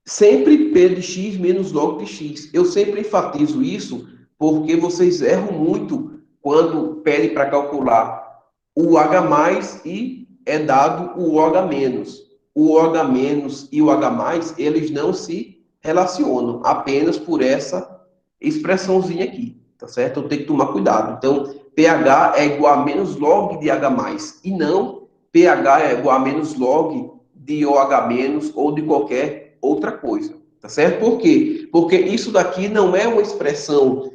Sempre P de x menos log de x. Eu sempre enfatizo isso porque vocês erram muito quando pedem para calcular o H+ e é dado o OH-. O OH- e o H+, eles não se relacionam apenas por essa expressãozinha aqui, tá certo? Eu tenho que tomar cuidado. Então, pH é igual a menos log de H+, e não pH é igual a menos log de OH- ou de qualquer outra coisa, tá certo? Por quê? Porque isso daqui não é uma expressão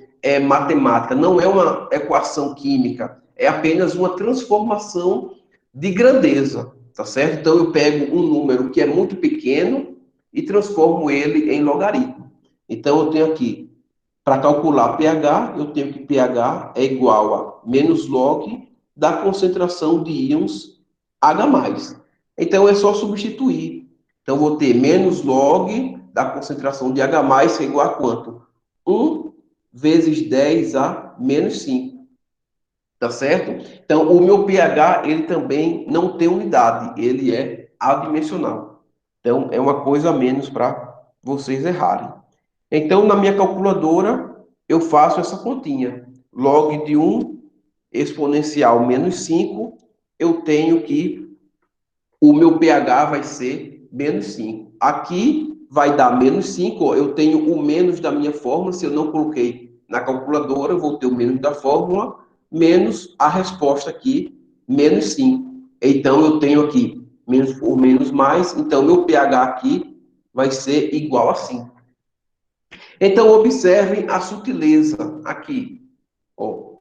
matemática, não é uma equação química, é apenas uma transformação de grandeza, tá certo? Então eu pego um número que é muito pequeno e transformo ele em logaritmo. Então eu tenho aqui, para calcular pH, eu tenho que pH é igual a menos log da concentração de íons H+. Então é só substituir. Então vou ter menos log da concentração de H+, que é igual a quanto? 1 vezes 10 a menos 5. Tá certo? Então, o meu pH, ele também não tem unidade, ele é adimensional. Então, é uma coisa a menos para vocês errarem. Então, na minha calculadora, eu faço essa continha. Log de 1 exponencial menos 5, eu tenho que o meu pH vai ser menos 5. Aqui vai dar menos 5, ó, eu tenho o menos da minha fórmula, se eu não coloquei na calculadora, eu vou ter o menos da fórmula, menos a resposta aqui, menos 5. Então, eu tenho aqui menos por menos mais, então meu pH aqui vai ser igual a 5. Então, observem a sutileza aqui. Ó,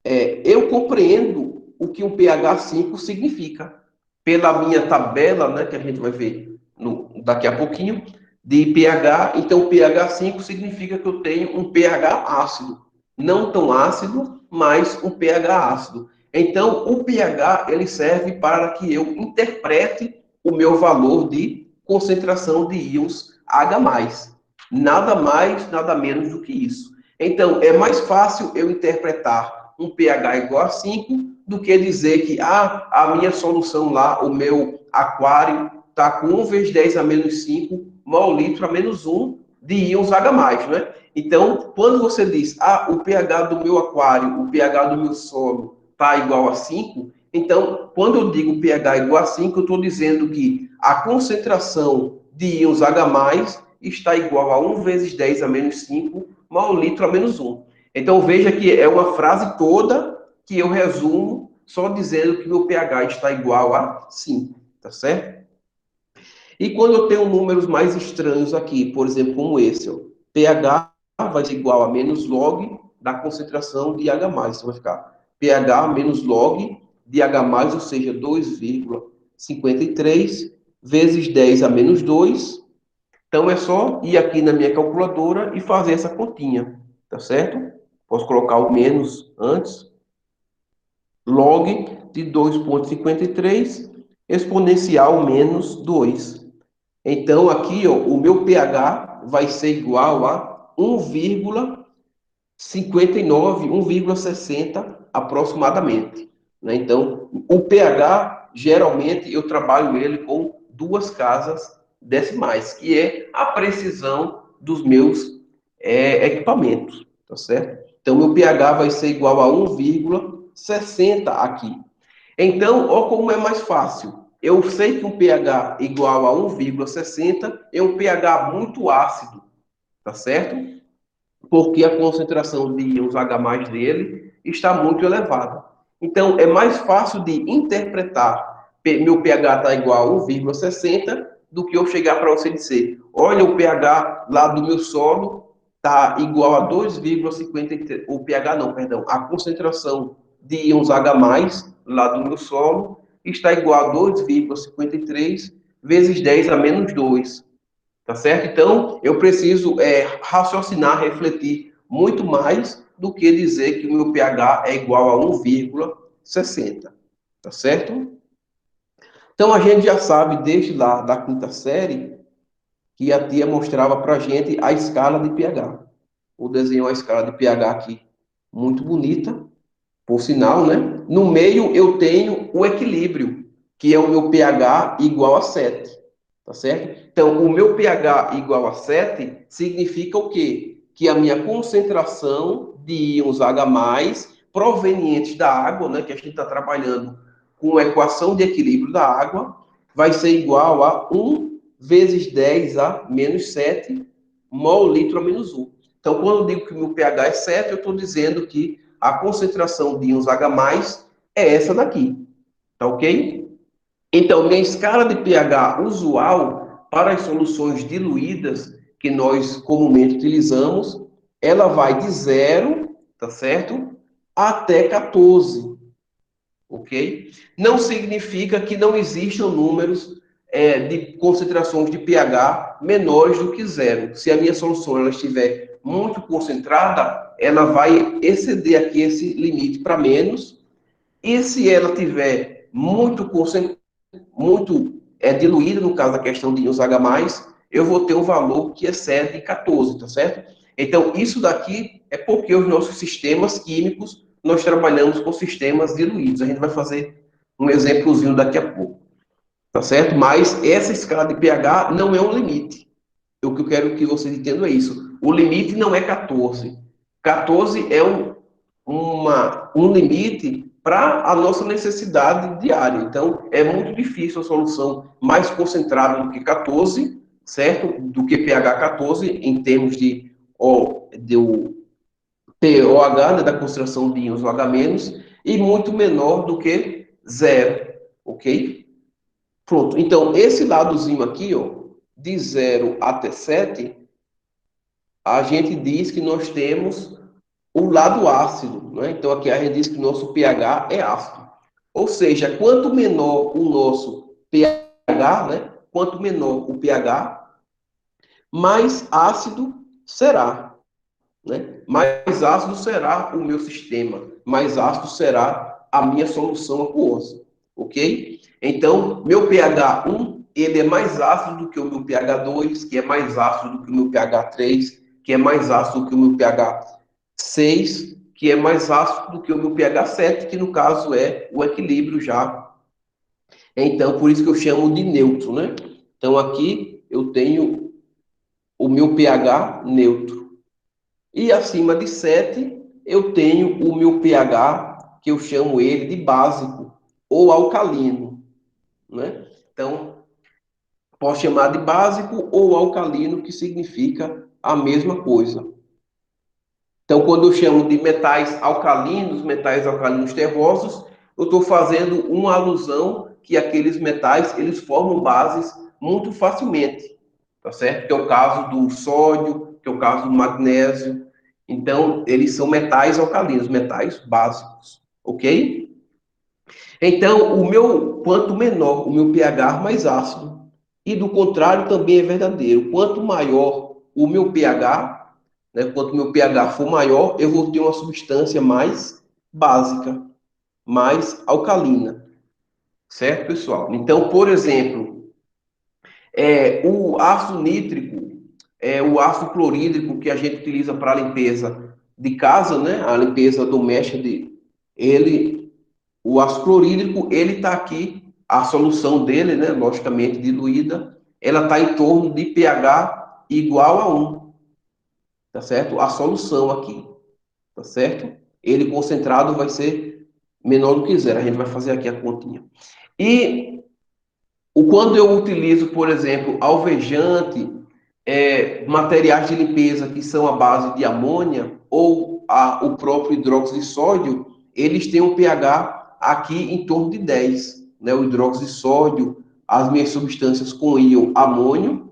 eu compreendo o que um pH 5 significa. Pela minha tabela, né, que a gente vai ver daqui a pouquinho, de pH. Então, pH 5 significa que eu tenho um pH ácido. Não tão ácido, mas um pH ácido. Então, o pH ele serve para que eu interprete o meu valor de concentração de íons H+. Nada mais, nada menos do que isso. Então, é mais fácil eu interpretar um pH igual a 5 do que dizer que a minha solução lá, o meu aquário, está com 1 vezes 10 a menos 5 mol litro a menos 1 de íons H+, né? Então, quando você diz, o pH do meu aquário, o pH do meu solo está igual a 5, então, quando eu digo pH igual a 5, eu estou dizendo que a concentração de íons H+, está igual a 1 vezes 10 a menos 5 mol litro a menos 1. Então, veja que é uma frase toda que eu resumo só dizendo que meu pH está igual a 5, tá certo? E quando eu tenho números mais estranhos aqui, por exemplo, como esse, ó, pH vai ser igual a menos log da concentração de H+. Então, vai ficar pH menos log de H+, ou seja, 2,53 vezes 10 a menos 2. Então, é só ir aqui na minha calculadora e fazer essa continha, tá certo? Posso colocar o menos antes. Log de 2,53 exponencial menos 2. Então, aqui, ó, o meu pH vai ser igual a 1,59, 1,60 aproximadamente, né? Então, o pH, geralmente, eu trabalho ele com duas casas decimais, que é a precisão dos meus equipamentos, tá certo? Então, meu pH vai ser igual a 1,60 aqui. Então, ó como é mais fácil. Eu sei que um pH igual a 1,60 é um pH muito ácido, tá certo? Porque a concentração de íons H+ dele está muito elevada. Então, é mais fácil de interpretar meu pH está igual a 1,60 do que eu chegar para você dizer, olha, o pH lá do meu solo está igual a 2,53, o pH não, perdão, a concentração de íons H+ lá do meu solo está igual a 2,53 vezes 10 a menos 2. Tá certo? Então, eu preciso raciocinar, refletir muito mais do que dizer que o meu pH é igual a 1,60. Tá certo? Então, a gente já sabe, desde lá da quinta série, que a tia mostrava para a gente a escala de pH. O desenho a escala de pH aqui, muito bonita, por sinal, né? No meio eu tenho o equilíbrio, que é o meu pH igual a 7, tá certo? Então, o meu pH igual a 7 significa o quê? Que a minha concentração de íons H+, provenientes da água, né, que a gente está trabalhando com a equação de equilíbrio da água, vai ser igual a 1 vezes 10 a menos 7 mol litro a menos 1. Então, quando eu digo que o meu pH é 7, eu estou dizendo que a concentração de íons H+ é essa daqui, tá ok? Então, minha escala de pH usual para as soluções diluídas que nós comumente utilizamos, ela vai de 0, tá certo? Até 14, ok? Não significa que não existam números de concentrações de pH menores do que 0. Se a minha solução ela estiver muito concentrada, ela vai exceder aqui esse limite para menos. E se ela tiver muito diluída, no caso da questão de íons H+, eu vou ter um valor que excede 14, tá certo? Então, isso daqui é porque os nossos sistemas químicos nós trabalhamos com sistemas diluídos. A gente vai fazer um exemplozinho daqui a pouco, tá certo? Mas essa escala de pH não é um limite. O que eu quero que vocês entendam é isso. O limite não é 14. 14 é um limite para a nossa necessidade diária. Então, é muito difícil a solução mais concentrada do que 14, certo? Do que pH 14, em termos de pOH, né, da concentração de íons OH-, e muito menor do que zero, ok? Pronto. Então, esse ladozinho aqui, ó, de 0 até 7, a gente diz que nós temos o lado ácido, né? Então, aqui a gente diz que o nosso pH é ácido. Ou seja, quanto menor o nosso pH, né? Quanto menor o pH, mais ácido será, né? Mais ácido será o meu sistema, mais ácido será a minha solução aquosa, ok? Então, meu pH 1, ele é mais ácido do que o meu pH 2, que é mais ácido do que o meu pH 3, que é mais ácido do que o meu pH 6, que é mais ácido do que o meu pH 7, que no caso é o equilíbrio já. Então, por isso que eu chamo de neutro, né? Então, aqui eu tenho o meu pH neutro. E acima de 7, eu tenho o meu pH, que eu chamo ele de básico, ou alcalino, né? Então, posso chamar de básico ou alcalino, que significa a mesma coisa. Então, quando eu chamo de metais alcalinos terrosos, eu estou fazendo uma alusão que aqueles metais, eles formam bases muito facilmente, tá certo? Que é o caso do sódio, que é o caso do magnésio. Então, eles são metais alcalinos, metais básicos, ok? Então, quanto menor o meu pH, mais ácido. E do contrário também é verdadeiro. Quanto maior o meu pH, né, quanto o meu pH for maior, eu vou ter uma substância mais básica, mais alcalina. Certo, pessoal? Então, por exemplo, o ácido nítrico, o ácido clorídrico que a gente utiliza para a limpeza de casa, né, a limpeza doméstica, ele o ácido clorídrico, ele está aqui, a solução dele, né, logicamente diluída, ela está em torno de pH igual a 1, tá certo? A solução aqui, tá certo? Ele concentrado vai ser menor do que zero. A gente vai fazer aqui a continha. E quando eu utilizo, por exemplo, alvejante, materiais de limpeza que são à base de amônia ou o próprio hidróxido de sódio, eles têm um pH aqui em torno de 10, né? O hidróxido de sódio, as minhas substâncias com íon amônio,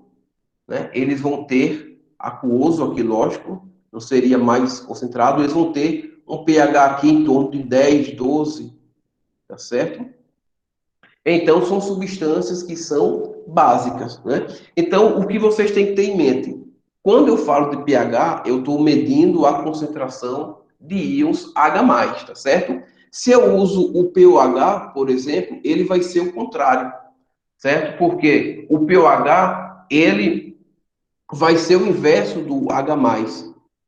né? Eles vão ter aquoso aqui, lógico, não seria mais concentrado, eles vão ter um pH aqui em torno de 10, 12, tá certo? Então, são substâncias que são básicas, né? Então, o que vocês têm que ter em mente? Quando eu falo de pH, eu estou medindo a concentração de íons H+, tá certo? Se eu uso o pOH, por exemplo, ele vai ser o contrário, certo? Porque o pOH, ele vai ser o inverso do H+,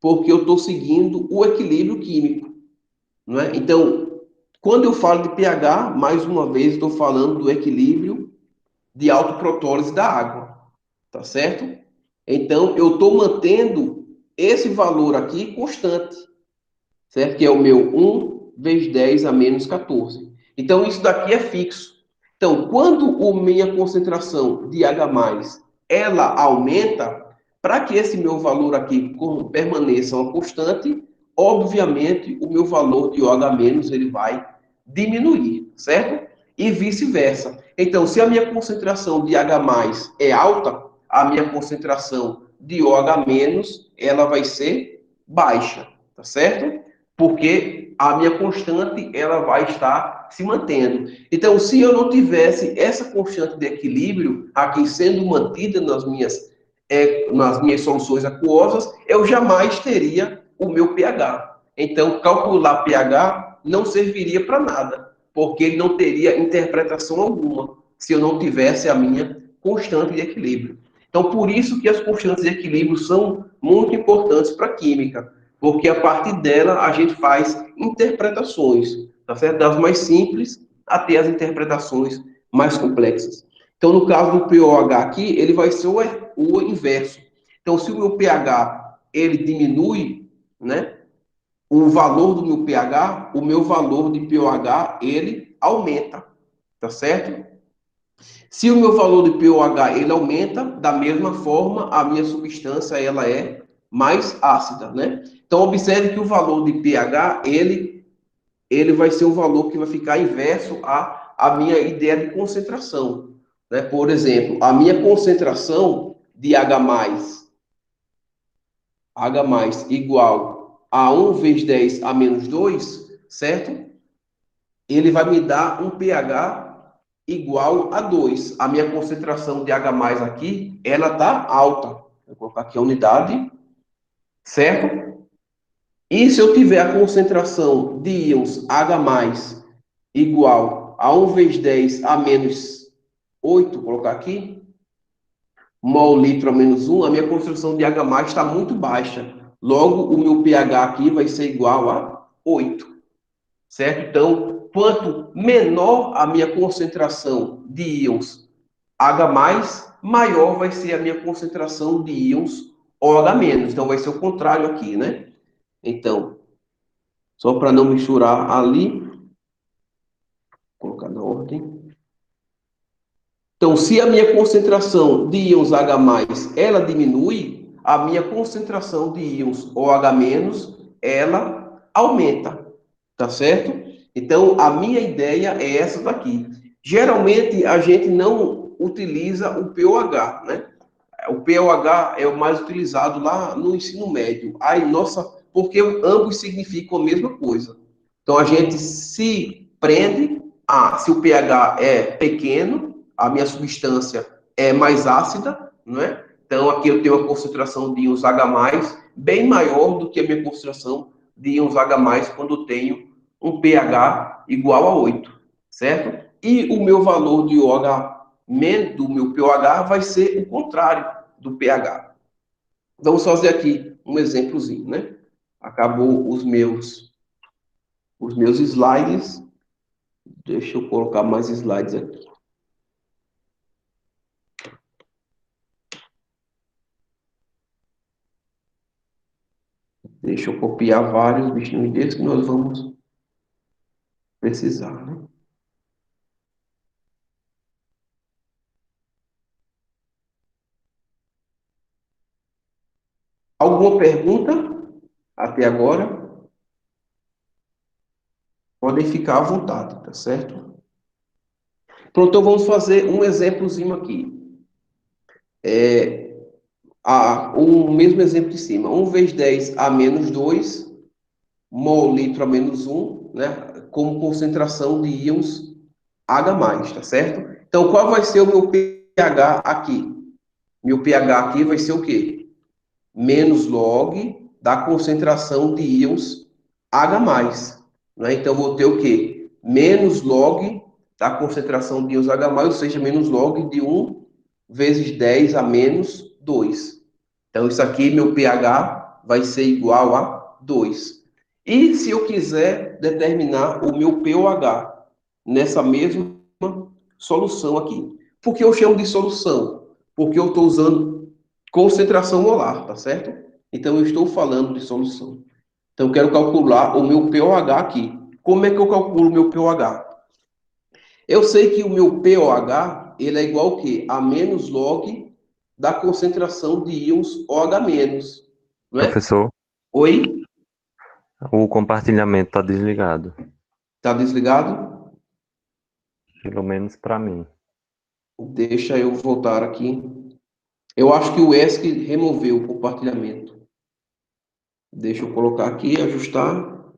porque eu estou seguindo o equilíbrio químico, não é? Então, quando eu falo de pH, mais uma vez estou falando do equilíbrio de autoprotólise da água, tá certo? Então, eu estou mantendo esse valor aqui constante, certo? Que é o meu 1 vezes 10 a menos 14. Então, isso daqui é fixo. Então, quando a minha concentração de H+, ela aumenta, para que esse meu valor aqui permaneça uma constante, obviamente, o meu valor de OH- ele vai diminuir, certo? E vice-versa. Então, se a minha concentração de H+ é alta, a minha concentração de OH- ela vai ser baixa, tá certo? Porque a minha constante ela vai estar se mantendo. Então, se eu não tivesse essa constante de equilíbrio aqui sendo mantida nas minhas soluções aquosas, eu jamais teria o meu pH. Então, calcular pH não serviria para nada, porque ele não teria interpretação alguma se eu não tivesse a minha constante de equilíbrio. Então, por isso que as constantes de equilíbrio são muito importantes para a química, porque a partir dela a gente faz interpretações, tá certo? Das mais simples até as interpretações mais complexas. Então, no caso do pOH aqui, ele vai ser o inverso. Então, se o meu pH ele diminui, né, o valor do meu pH, o meu valor de pOH ele aumenta, tá certo? Se o meu valor de pOH ele aumenta, da mesma forma, a minha substância ela é mais ácida, né? Então observe que o valor de pH ele vai ser um valor que vai ficar inverso à minha ideia de concentração, né? Por exemplo, a minha concentração de H igual a 1 vezes 10 a menos 2, certo? Ele vai me dar um pH igual a 2. A minha concentração de H aqui, ela está alta. Vou colocar aqui a unidade, certo? E se eu tiver a concentração de íons H igual a 1 vezes 10 a menos 8, vou colocar aqui, mol litro a menos 1, a minha concentração de H está muito baixa. Logo, o meu pH aqui vai ser igual a 8. Certo? Então, quanto menor a minha concentração de íons H+, maior vai ser a minha concentração de íons OH-. Então, vai ser o contrário aqui, né? Então, só para não misturar ali, vou colocar na ordem. Então, se a minha concentração de íons H+, ela diminui, a minha concentração de íons OH-, ela aumenta. Tá certo? Então, a minha ideia é essa daqui. Geralmente, a gente não utiliza o pOH, né? O pOH é o mais utilizado lá no ensino médio. Aí, nossa, porque ambos significam a mesma coisa. Então, a gente se prende a, se o pH é pequeno, a minha substância é mais ácida, não é? Então, aqui eu tenho uma concentração de íons H+, bem maior do que a minha concentração de íons H+, quando eu tenho um pH igual a 8, certo? E o meu valor de OH, do meu pOH, vai ser o contrário do pH. Vamos fazer aqui um exemplozinho, né? Acabou os meus slides. Deixa eu colocar mais slides aqui. Deixa eu copiar vários bichinhos desses que nós vamos precisar, né? Alguma pergunta até agora? Podem ficar à vontade, tá certo? Pronto, então vamos fazer um exemplozinho aqui. O mesmo exemplo de cima. 1 vezes 10 a menos 2 mol litro a menos 1, né? Como concentração de íons H+, tá certo? Então, qual vai ser o meu pH aqui? Meu pH aqui vai ser o quê? Menos log da concentração de íons H+, né? Então, vou ter o quê? Menos log da concentração de íons H+, ou seja, menos log de 1 vezes 10 a menos 2. Então, isso aqui, meu pH vai ser igual a 2. E se eu quiser determinar o meu pOH nessa mesma solução aqui. Por que eu chamo de solução? Porque eu estou usando concentração molar, tá certo? Então, eu estou falando de solução. Então, eu quero calcular o meu pOH aqui. Como é que eu calculo o meu pOH? Eu sei que o meu pOH, ele é igual ao quê? A menos log da concentração de íons OH-, não é? Professor, Oi? o compartilhamento está desligado, Tá desligado? pelo menos para mim. Deixa eu voltar aqui. Eu acho que o ESC removeu o compartilhamento. Deixa eu colocar aqui, ajustar.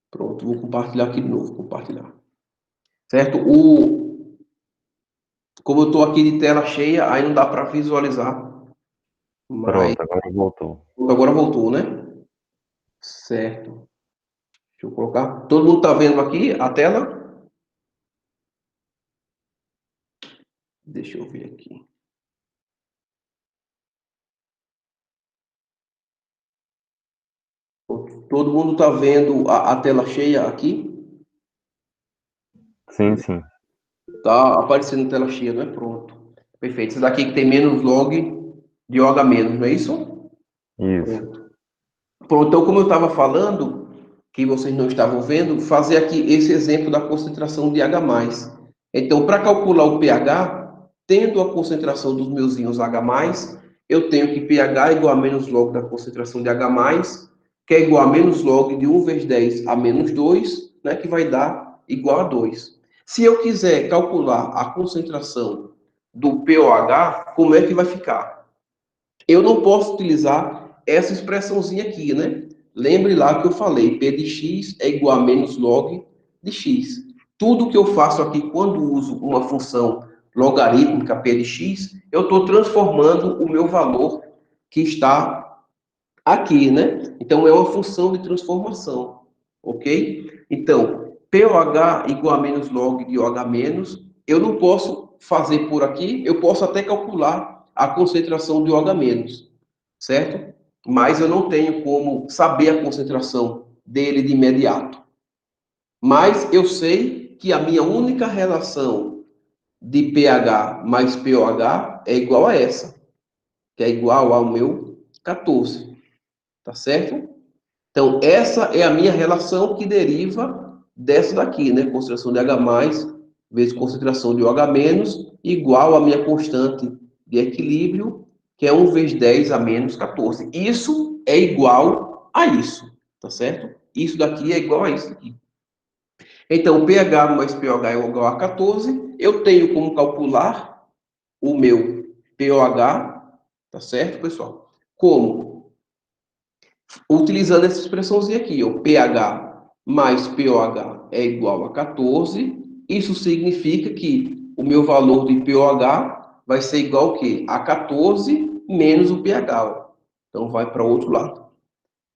Pronto, vou compartilhar aqui de novo, compartilhar. Certo? Como eu estou aqui de tela cheia, aí não dá para visualizar. Mas Pronto, agora voltou. agora voltou, né? Certo. Deixa eu colocar. Todo mundo está vendo aqui a tela? Deixa eu ver aqui. Todo mundo está vendo a tela cheia aqui? Sim, sim. Tá aparecendo tela cheia, não é? Pronto. Perfeito. Esse daqui que tem menos log de OH menos, não é isso? Isso. Pronto. Pronto, então, como eu estava falando, que vocês não estavam vendo, fazer aqui esse exemplo da concentração de H+. Então, para calcular o pH, tendo a concentração dos meus íons H+, eu tenho que pH é igual a menos log da concentração de H+, que é igual a menos log de 1 vezes 10 a menos 2, né, que vai dar igual a 2. Se eu quiser calcular a concentração do POH, como é que vai ficar? Eu não posso utilizar essa expressãozinha aqui, né? Lembre lá que eu falei, P de x é igual a menos log de x. Tudo que eu faço aqui quando uso uma função logarítmica P de x, eu estou transformando o meu valor que está aqui, né? Então, é uma função de transformação, ok? Então, POH igual a menos log de OH menos, eu não posso fazer por aqui, eu posso até calcular a concentração de OH menos, certo? Mas eu não tenho como saber a concentração dele de imediato. Mas eu sei que a minha única relação de pH mais POH é igual a essa, que é igual ao meu 14, tá certo? Então, essa é a minha relação que deriva dessa daqui, né? Concentração de H+, vezes concentração de OH-, igual a minha constante de equilíbrio, que é 1 vezes 10 a menos 14. Isso é igual a isso, tá certo? Isso daqui é igual a isso aqui. Então, pH mais pOH é igual a 14. Eu tenho como calcular o meu pOH, tá certo, pessoal? Como? Utilizando essa expressãozinha aqui, ó, pH mais pOH é igual a 14. Isso significa que o meu valor de pOH vai ser igual ao quê? A 14 menos o pH. Ó. Então, vai para o outro lado.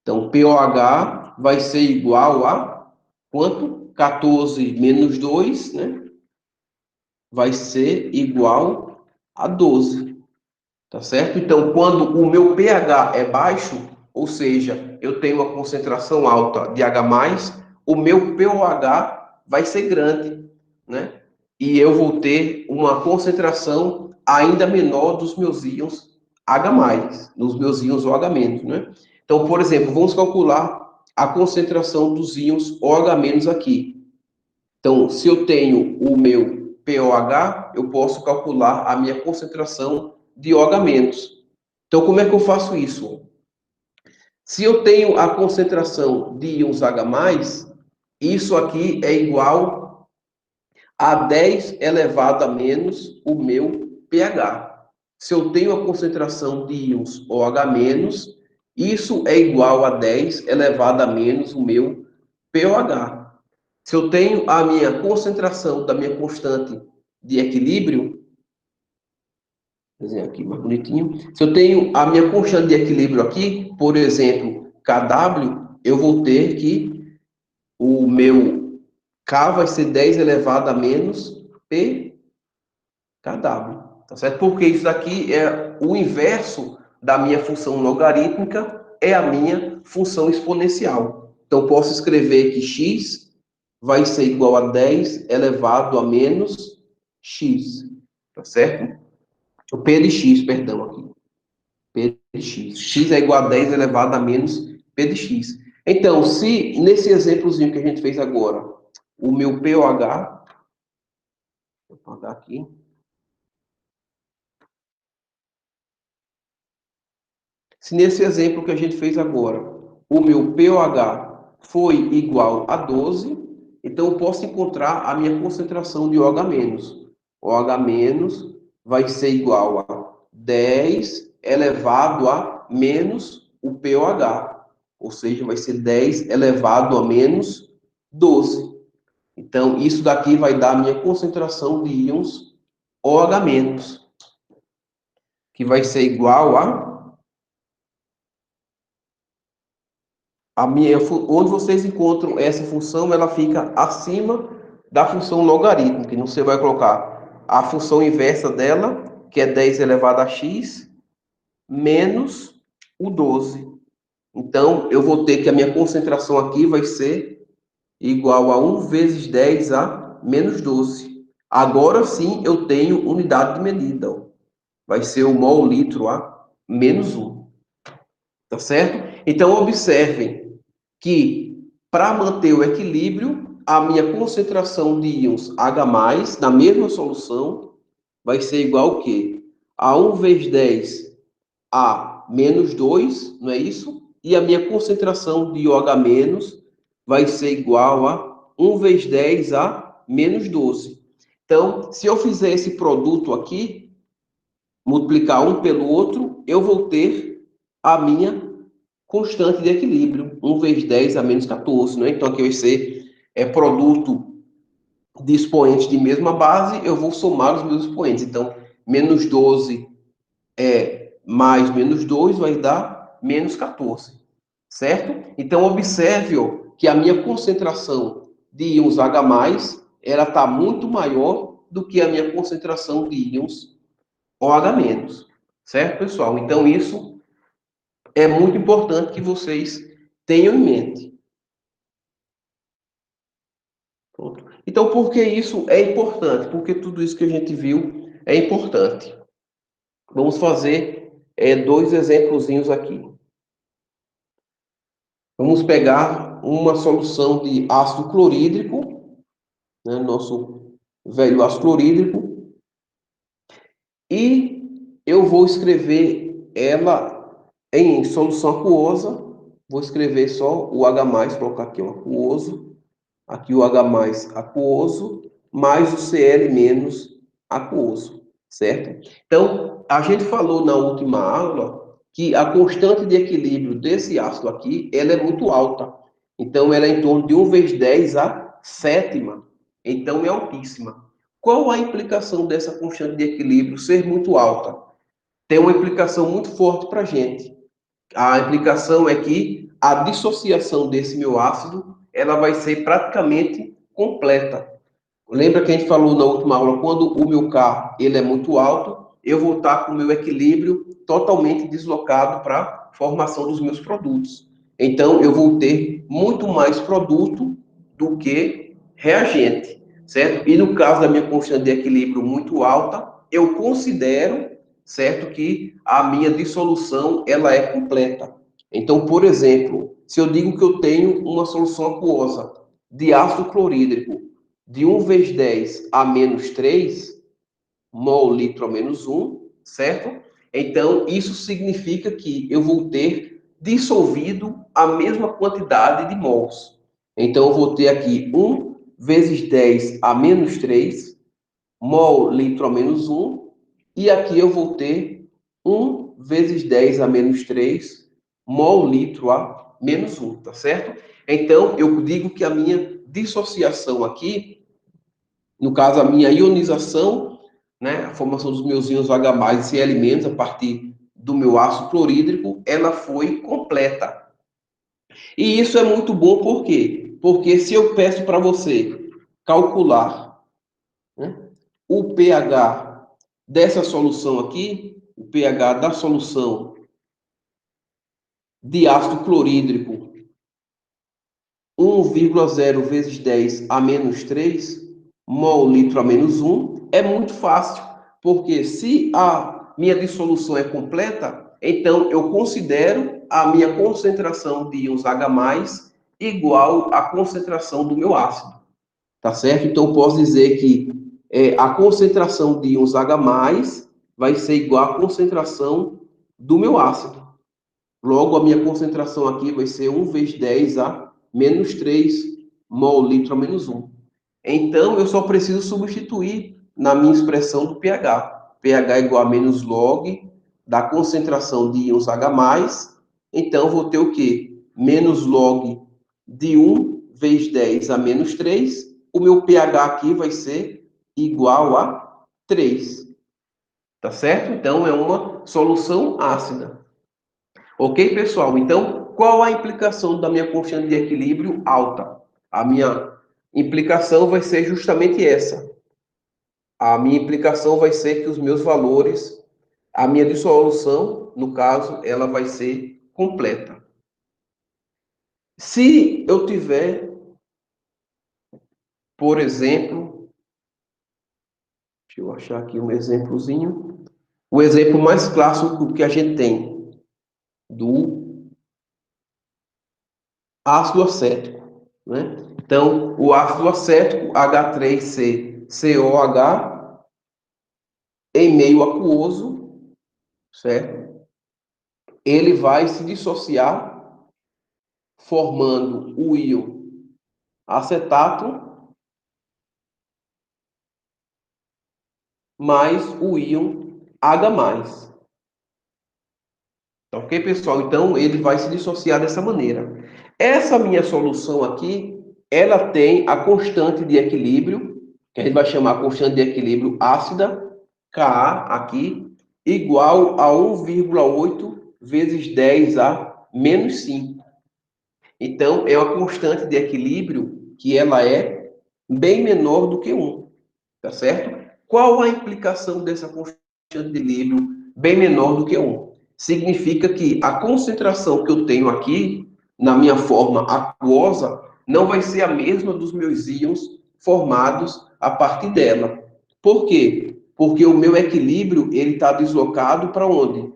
Então, pOH vai ser igual a quanto? 14 menos 2, né? Vai ser igual a 12. Tá certo? Então, quando o meu pH é baixo, ou seja, eu tenho uma concentração alta de H+, o meu pOH vai ser grande, né? E eu vou ter uma concentração ainda menor dos meus íons H+, dos meus íons OH-, né? Então, por exemplo, vamos calcular a concentração dos íons OH- aqui. Então, se eu tenho o meu pOH, eu posso calcular a minha concentração de OH-. Então, como é que eu faço isso? Se eu tenho a concentração de íons H+, isso aqui é igual a 10 elevado a menos o meu pH. Se eu tenho a concentração de íons OH-, isso é igual a 10 elevado a menos o meu pOH. Se eu tenho a minha concentração da minha constante de equilíbrio, vou desenhar aqui mais bonitinho. Se eu tenho a minha constante de equilíbrio aqui, por exemplo, Kw, eu vou ter que o meu K vai ser 10 elevado a menos PKW. Tá certo? Porque isso daqui é o inverso da minha função logarítmica, é a minha função exponencial. Então, posso escrever que x vai ser igual a 10 elevado a menos x. Tá certo? O P de x, perdão, aqui. P de x. X é igual a 10 elevado a menos P de x. Então, se nesse exemplozinho que a gente fez agora, o meu pOH, vou apagar aqui. Se nesse exemplo que a gente fez agora, o meu pOH foi igual a 12, então eu posso encontrar a minha concentração de OH-. OH- vai ser igual a 10 elevado a menos o pOH, ou seja, vai ser 10 elevado a menos 12. Então, isso daqui vai dar a minha concentração de íons OH-, que vai ser igual a minha, onde vocês encontram essa função, ela fica acima da função logarítmica. Então, você vai colocar a função inversa dela, que é 10 elevado a x, menos o 12. Então, eu vou ter que a minha concentração aqui vai ser igual a 1 vezes 10 a menos 12. Agora sim eu tenho unidade de medida. Ó. Vai ser o mol litro a menos 1. Tá certo? Então, observem que para manter o equilíbrio, a minha concentração de íons H+, na mesma solução, vai ser igual ao quê? A 1 vezes 10 a menos 2, não é isso? E a minha concentração de OH- vai ser igual a 1 vezes 10 a menos 12. Então, se eu fizer esse produto aqui, multiplicar um pelo outro, eu vou ter a minha constante de equilíbrio, 1 vezes 10 a menos 14. Né? Então, aqui vai ser produto de expoentes de mesma base, eu vou somar os meus expoentes. Então, menos 12 mais menos 2 vai dar menos 14, certo? Então, observe ó, que a minha concentração de íons H+, ela está muito maior do que a minha concentração de íons OH-, certo, pessoal? Então, isso é muito importante que vocês tenham em mente. Pronto. Então, por que isso é importante? Porque tudo isso que a gente viu é importante. Vamos fazer dois exemplozinhos aqui. Vamos pegar uma solução de ácido clorídrico, né, nosso velho ácido clorídrico, e eu vou escrever ela em solução aquosa. Vou escrever só o H+, colocar aqui o aquoso, aqui o H+ aquoso, mais o Cl- aquoso, certo? Então, a gente falou na última aula que a constante de equilíbrio desse ácido aqui, ela é muito alta. Então, ela é em torno de 1 vezes 10 a sétima. Então, é altíssima. Qual a implicação dessa constante de equilíbrio ser muito alta? Tem uma implicação muito forte para a gente. A implicação é que a dissociação desse meu ácido, ela vai ser praticamente completa. Lembra que a gente falou na última aula, quando o meu K ele é muito alto, eu vou estar com o meu equilíbrio totalmente deslocado para a formação dos meus produtos. Então, eu vou ter muito mais produto do que reagente, certo? E no caso da minha constante de equilíbrio muito alta, eu considero, certo, que a minha dissolução ela é completa. Então, por exemplo, se eu digo que eu tenho uma solução aquosa de ácido clorídrico de 1 vezes 10 a menos 3 mol litro a menos 1, certo? Então, isso significa que eu vou ter dissolvido a mesma quantidade de mols. Então, eu vou ter aqui 1 vezes 10 a menos 3 mol litro a menos 1, e aqui eu vou ter 1 vezes 10 a menos 3 mol litro a menos 1, tá certo? Então, eu digo que a minha dissociação aqui, no caso, a minha ionização, né, a formação dos meus íons H+, e Cl- a partir do meu ácido clorídrico, ela foi completa. E isso é muito bom, por quê? Porque se eu peço para você calcular, né, o pH dessa solução aqui, o pH da solução de ácido clorídrico 1,0 vezes 10 a menos 3 mol litro a menos 1, é muito fácil, porque se a minha dissolução é completa, então eu considero a minha concentração de íons H+ igual à concentração do meu ácido, tá certo? Então eu posso dizer que a concentração de íons H+ vai ser igual à concentração do meu ácido. Logo, a minha concentração aqui vai ser 1 vezes 10 a menos 3 mol litro a menos 1. Então, eu só preciso substituir na minha expressão do pH. pH igual a menos log da concentração de íons H+. Então, vou ter o quê? Menos log de 1 vezes 10 a menos 3. O meu pH aqui vai ser igual a 3. Tá certo? Então, é uma solução ácida. Ok, pessoal? Então, qual a implicação da minha constante de equilíbrio alta? A minha implicação vai ser justamente essa. A minha implicação vai ser que os meus valores, a minha dissolução, no caso, ela vai ser completa. Se eu tiver, por exemplo, deixa eu achar aqui um exemplozinho. O exemplo mais clássico que a gente tem do ácido acético, né? Então, o ácido acético, H3CCOH, em meio aquoso, certo? Ele vai se dissociar, formando o íon acetato mais o íon H+. Tá ok, pessoal? Então, ele vai se dissociar dessa maneira. Essa minha solução aqui, ela tem a constante de equilíbrio, que a gente vai chamar a constante de equilíbrio ácida, Ka aqui, igual a 1,8 vezes 10 a menos 5. Então, é uma constante de equilíbrio que ela é bem menor do que 1, tá certo? Qual a implicação dessa constante de equilíbrio bem menor do que 1? Significa que a concentração que eu tenho aqui, na minha forma aquosa, não vai ser a mesma dos meus íons formados a partir dela. Por quê? Porque o meu equilíbrio ele está deslocado para onde?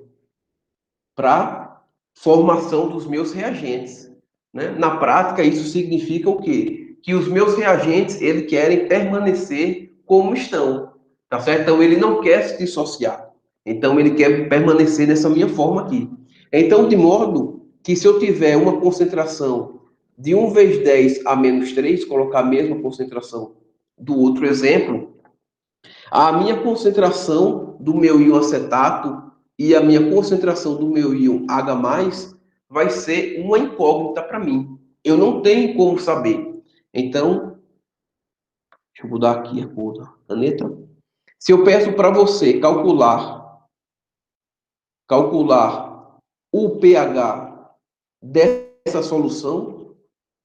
Para formação dos meus reagentes, né? Na prática, isso significa o quê? Que os meus reagentes eles querem permanecer como estão, tá certo? Então ele não quer se dissociar. Então ele quer permanecer nessa minha forma aqui. Então, de modo que se eu tiver uma concentração de 1 vezes 10 a menos 3, colocar a mesma concentração do outro exemplo, a minha concentração do meu íon acetato e a minha concentração do meu íon H+, vai ser uma incógnita para mim. Eu não tenho como saber. Então, deixa eu mudar aqui a cor da caneta. Se eu peço para você calcular o pH dessa solução,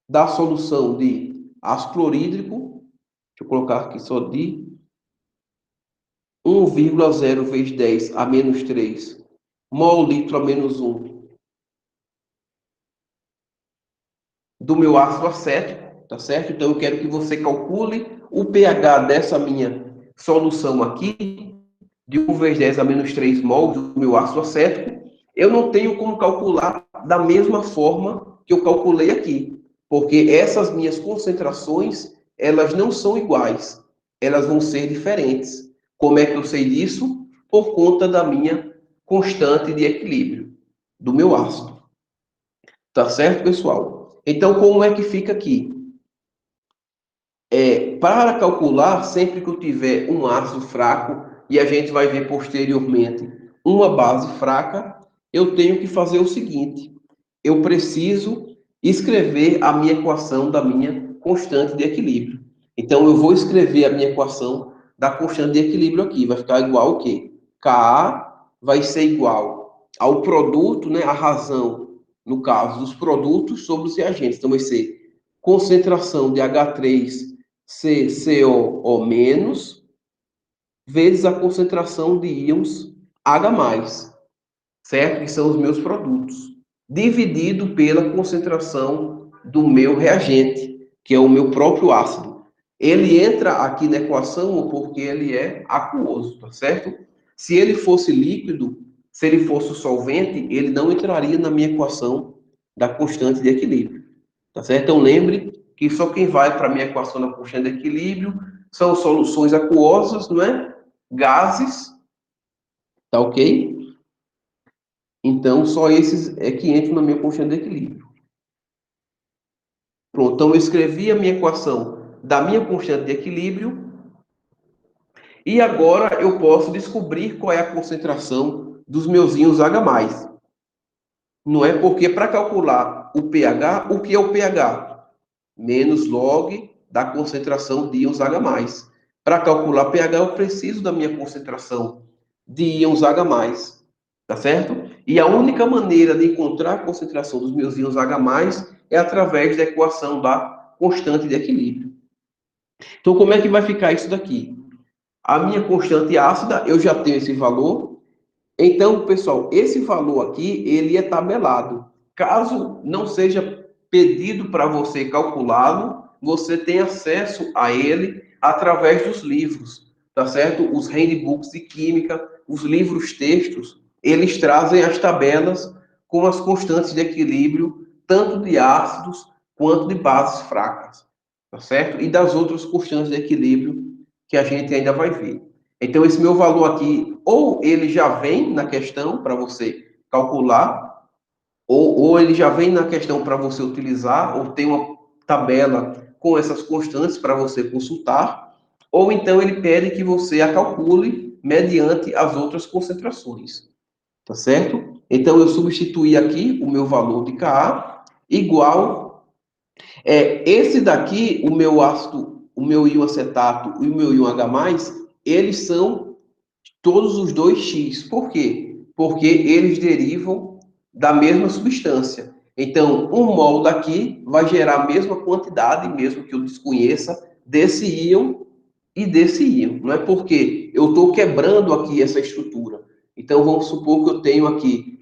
da solução de ácido clorídrico, deixa eu colocar aqui só de 1,0 vezes 10 a menos 3 mol litro a menos 1 do meu ácido acético, tá certo? Então eu quero que você calcule o pH dessa minha solução aqui, de 1 vezes 10 a menos 3 mol do meu ácido acético. Eu não tenho como calcular da mesma forma que eu calculei aqui, porque essas minhas concentrações, elas não são iguais, elas vão ser diferentes. Como é que eu sei disso? Por conta da minha constante de equilíbrio do meu ácido. Tá certo, pessoal? Então, como é que fica aqui? Para calcular, sempre que eu tiver um ácido fraco, e a gente vai ver posteriormente uma base fraca, eu tenho que fazer o seguinte: eu preciso escrever a minha equação da minha constante de equilíbrio. Então, eu vou escrever a minha equação da constante de equilíbrio aqui. Vai ficar igual o quê? Ka vai ser igual ao produto, né, a razão, no caso, dos produtos sobre os reagentes. Então, vai ser concentração de H3CCOO- vezes a concentração de íons H+, certo? Que são os meus produtos, dividido pela concentração do meu reagente, que é o meu próprio ácido. Ele entra aqui na equação porque ele é aquoso, tá certo? Se ele fosse líquido, se ele fosse solvente, ele não entraria na minha equação da constante de equilíbrio, tá certo? Então lembre que só quem vai para a minha equação da constante de equilíbrio são soluções aquosas, não é? Gases, tá ok? Então, só esses é que entram na minha constante de equilíbrio. Pronto, então eu escrevi a minha equação da minha constante de equilíbrio e agora eu posso descobrir qual é a concentração dos meus íons H+. Não é porque para calcular o pH, o que é o pH? Menos log da concentração de íons H+. Para calcular pH, eu preciso da minha concentração de íons H+. Tá certo? E a única maneira de encontrar a concentração dos meus íons H+, é através da equação da constante de equilíbrio. Então, como é que vai ficar isso daqui? A minha constante ácida, eu já tenho esse valor. Então, pessoal, esse valor aqui, ele é tabelado. Caso não seja pedido para você calculá-lo, você tem acesso a ele através dos livros, tá certo? Os handbooks de química, os livros textos, eles trazem as tabelas com as constantes de equilíbrio, tanto de ácidos quanto de bases fracas, tá certo? E das outras constantes de equilíbrio que a gente ainda vai ver. Então, esse meu valor aqui, ou ele já vem na questão para você calcular, ou ele já vem na questão para você utilizar, ou tem uma tabela com essas constantes para você consultar, ou então ele pede que você a calcule mediante as outras concentrações, tá certo? Então, eu substituí aqui o meu valor de Ka igual, esse daqui, o meu ácido, o meu íon acetato e o meu íon H+, eles são todos os dois X. Por quê? Porque eles derivam da mesma substância. Então, um mol daqui vai gerar a mesma quantidade, mesmo que eu desconheça, desse íon e desse íon. Não é porque eu estou quebrando aqui essa estrutura. Então, vamos supor que eu tenho aqui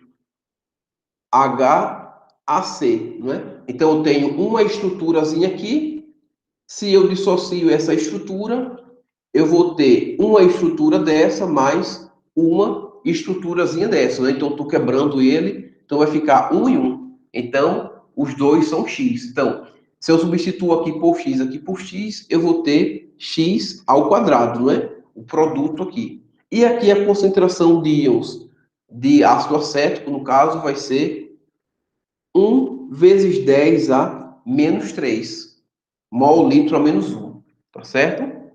HAC, não é? Então, eu tenho uma estruturazinha aqui. Se eu dissocio essa estrutura, eu vou ter uma estrutura dessa mais uma estruturazinha dessa, né? Então, estou quebrando ele, então vai ficar um e um. Então, os dois são x. Então, se eu substituo aqui por x, eu vou ter x ao quadrado, né? O produto aqui. E aqui a concentração de íons de ácido acético, no caso, vai ser 1 vezes 10 a menos 3 mol litro a menos 1, tá certo?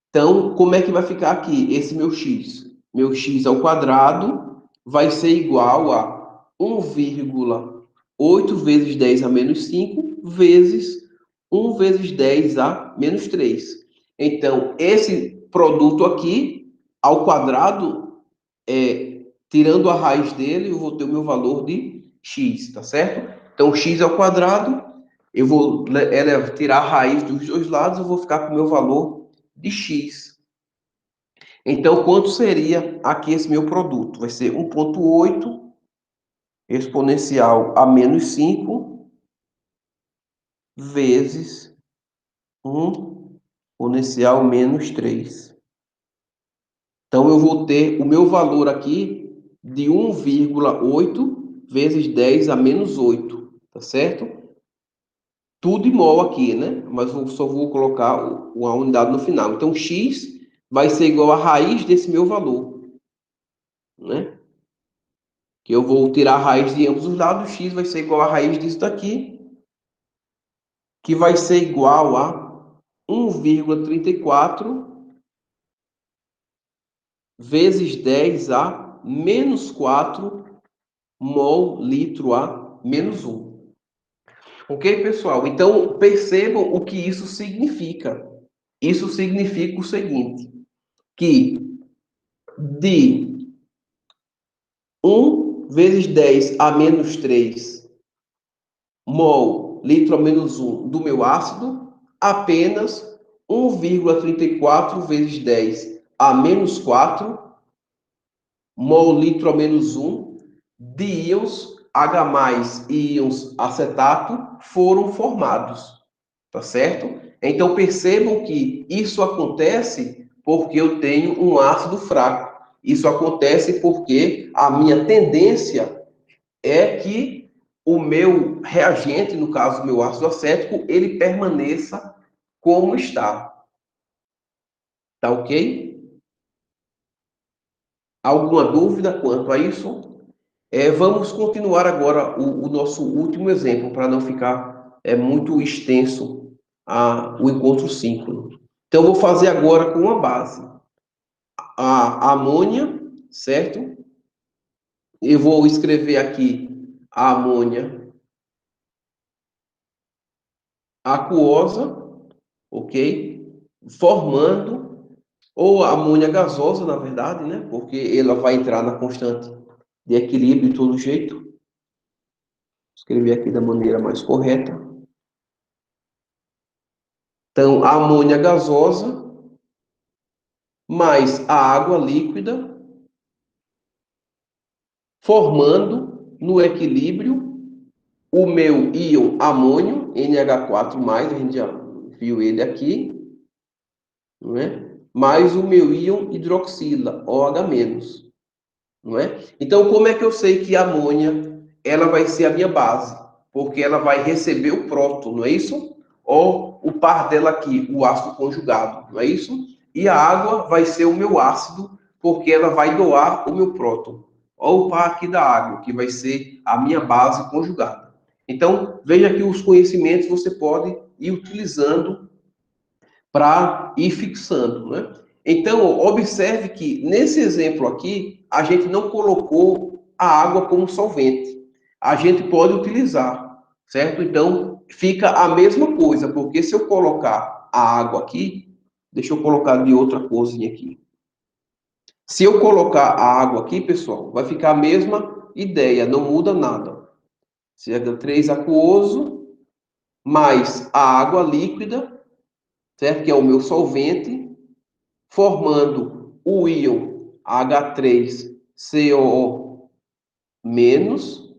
Então, como é que vai ficar aqui esse meu x? Meu x ao quadrado vai ser igual a 1,8 vezes 10 a menos 5 vezes 1 vezes 10 a menos 3. Então, esse produto aqui, ao quadrado, tirando a raiz dele, eu vou ter o meu valor de x, tá certo? Então, x ao quadrado, eu vou tirar a raiz dos dois lados, eu vou ficar com o meu valor de x. Então, quanto seria aqui esse meu produto? Vai ser 1,8 exponencial a menos 5 vezes 1 exponencial menos 3. Então, eu vou ter o meu valor aqui de 1,8 vezes 10 a menos 8, tá certo? Tudo em mol aqui, né? Mas eu só vou colocar a unidade no final. Então, x vai ser igual a raiz desse meu valor, né? Que eu vou tirar a raiz de ambos os lados, x vai ser igual a raiz disso daqui, que vai ser igual a 1,34 vezes 10 a menos 4 mol litro a menos 1. Ok, pessoal? Então, percebam o que isso significa. Isso significa o seguinte, que de 1 vezes 10 a menos 3 mol litro a menos 1 do meu ácido, apenas 1,34 vezes 10 a menos 4 mol litro a menos 1 de íons H+ e íons acetato foram formados, tá certo? Então percebam que isso acontece porque eu tenho um ácido fraco. Isso acontece porque a minha tendência é que o meu reagente, no caso o meu ácido acético, ele permaneça como está. Tá ok? Alguma dúvida quanto a isso? Vamos continuar agora o nosso último exemplo, para não ficar muito extenso o encontro síncrono. Então, eu vou fazer agora com uma base. A amônia, certo? Eu vou escrever aqui a amônia aquosa, ok? Formando, ou a amônia gasosa, na verdade, né? Porque ela vai entrar na constante de equilíbrio de todo jeito. Vou escrever aqui da maneira mais correta. Então, a amônia gasosa mais a água líquida, formando no equilíbrio o meu íon amônio, NH4+, a gente já viu ele aqui, não é? Mais o meu íon hidroxila, OH-, não é? Então, como é que eu sei que a amônia ela vai ser a minha base? Porque ela vai receber o próton, não é isso? Ou o par dela aqui, o ácido conjugado, não é isso? E a água vai ser o meu ácido, porque ela vai doar o meu próton. Ou o par aqui da água, que vai ser a minha base conjugada. Então, veja que os conhecimentos você pode ir utilizando para ir fixando, né? Então, observe que nesse exemplo aqui, a gente não colocou a água como solvente. A gente pode utilizar, certo? Então, fica a mesma coisa, porque se eu colocar a água aqui, deixa eu colocar de outra corzinha aqui. Se eu colocar a água aqui, pessoal, vai ficar a mesma ideia, não muda nada. CH3 aquoso mais a água líquida, certo? Que é o meu solvente, formando o íon H3COO menos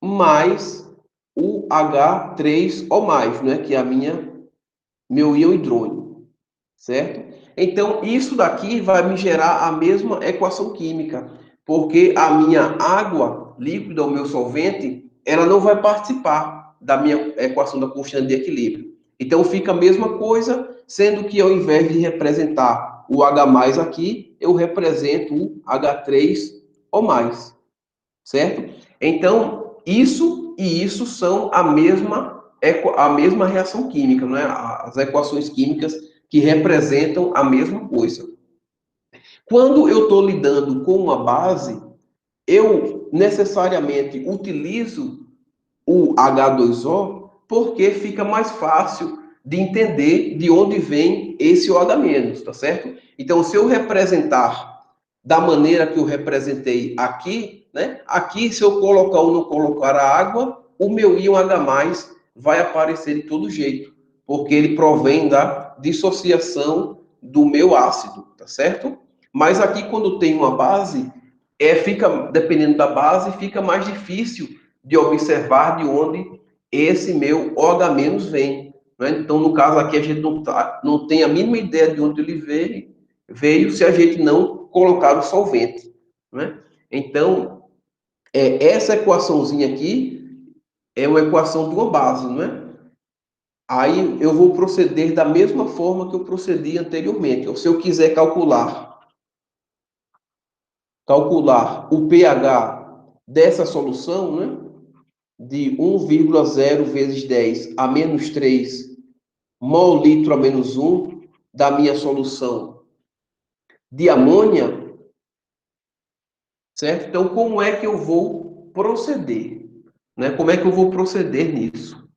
mais o H3O+, né, que é meu íon hidrônio, certo? Então, isso daqui vai me gerar a mesma equação química, porque a minha água líquida, o meu solvente, ela não vai participar da minha equação da constante de equilíbrio. Então, fica a mesma coisa, sendo que ao invés de representar o H+ aqui, eu represento o H3O+, certo? Então, isso e isso são a mesma reação química, não é? As equações químicas que representam a mesma coisa. Quando eu estou lidando com uma base, eu necessariamente utilizo o H2O porque fica mais fácil de entender de onde vem esse OH-, tá certo? Então, se eu representar da maneira que eu representei aqui, né? Aqui, se eu colocar ou não colocar a água, o meu íon H+ vai aparecer de todo jeito, porque ele provém da dissociação do meu ácido, tá certo? Mas aqui, quando tem uma base, fica, dependendo da base, fica mais difícil de observar de onde esse meu OH- vem. Né? Então, no caso aqui, a gente não tem a mínima ideia de onde ele veio se a gente não colocar o solvente. Né? Então, essa equaçãozinha aqui é uma equação de uma base, não é? Aí eu vou proceder da mesma forma que eu procedi anteriormente. Ou se eu quiser calcular o pH dessa solução, né? De 1,0 vezes 10 a menos 3 mol litro a menos 1 da minha solução de amônia, certo? Então, como é que eu vou proceder? Né? Como é que eu vou proceder nisso?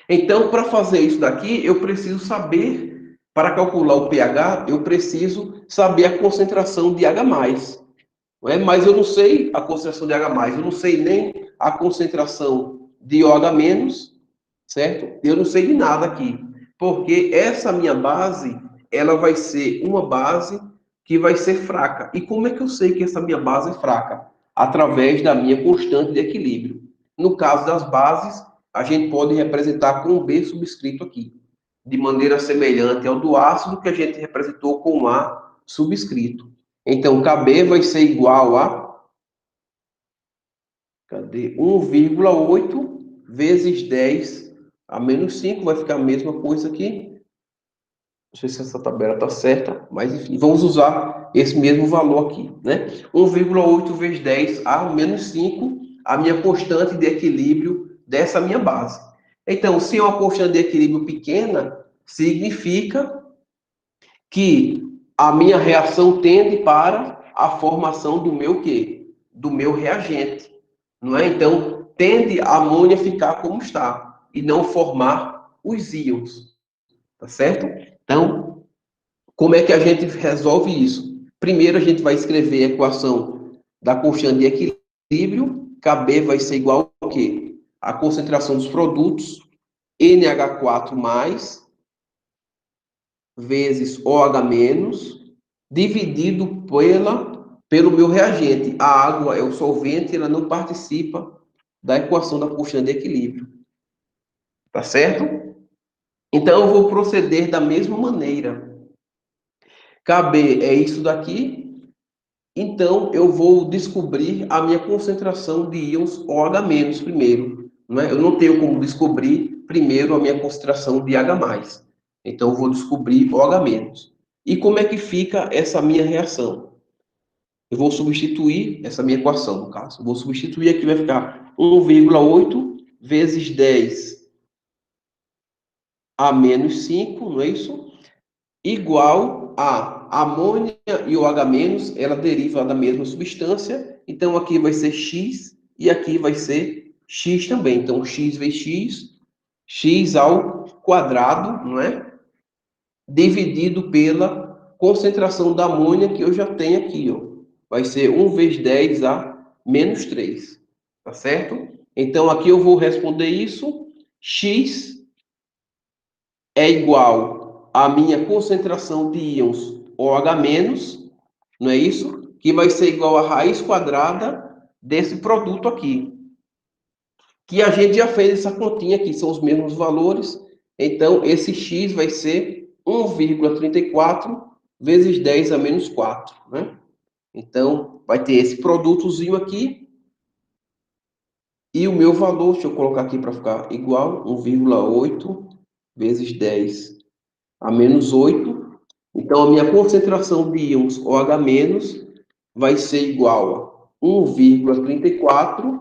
Então, para fazer isso daqui, eu preciso saber, para calcular o pH, eu preciso saber a concentração de H+. Não é? Mas eu não sei a concentração de H+, eu não sei nem a concentração de OH-, certo? Eu não sei de nada aqui, porque essa minha base, ela vai ser uma base que vai ser fraca. E como é que eu sei que essa minha base é fraca? Através da minha constante de equilíbrio. No caso das bases, a gente pode representar com B subscrito aqui, de maneira semelhante ao do ácido que a gente representou com A subscrito. Então, KB vai ser igual a, cadê? 1,8 vezes 10 a menos 5, vai ficar a mesma coisa aqui. Não sei se essa tabela está certa, mas enfim, vamos usar esse mesmo valor aqui, né? 1,8 vezes 10 a menos 5, a minha constante de equilíbrio dessa minha base. Então, se é uma constante de equilíbrio pequena, significa que a minha reação tende para a formação do meu quê? Do meu reagente, não é? Então, tende a amônia ficar como está e não formar os íons, tá certo? Então, como é que a gente resolve isso? Primeiro, a gente vai escrever a equação da constante de equilíbrio. KB vai ser igual ao quê? A concentração dos produtos, NH4+, vezes OH-, dividido pelo meu reagente. A água é o solvente, ela não participa da equação da constante de equilíbrio. Tá certo? Então, eu vou proceder da mesma maneira. KB é isso daqui. Então, eu vou descobrir a minha concentração de íons OH- primeiro. Não é? Eu não tenho como descobrir primeiro a minha concentração de H+. Então, eu vou descobrir OH-. E como é que fica essa minha reação? Eu vou substituir essa minha equação, no caso. Eu vou substituir aqui, vai ficar 1,8 vezes 10 a menos 5, não é isso? Igual a amônia e o H-, ela deriva da mesma substância. Então, aqui vai ser X e aqui vai ser X também. Então, X vezes X, X ao quadrado, não é? Dividido pela concentração da amônia que eu já tenho aqui, ó. Vai ser 1 vezes 10 a menos 3, tá certo? Então, aqui eu vou responder isso. X é igual à minha concentração de íons OH-, não é isso? Que vai ser igual à raiz quadrada desse produto aqui. Que a gente já fez essa continha aqui, são os mesmos valores. Então, esse X vai ser 1,34 vezes 10 a menos 4, né? Então, vai ter esse produtozinho aqui. E o meu valor, deixa eu colocar aqui para ficar igual, 1,8 vezes 10 a menos 8. Então, a minha concentração de íons OH- vai ser igual a 1,34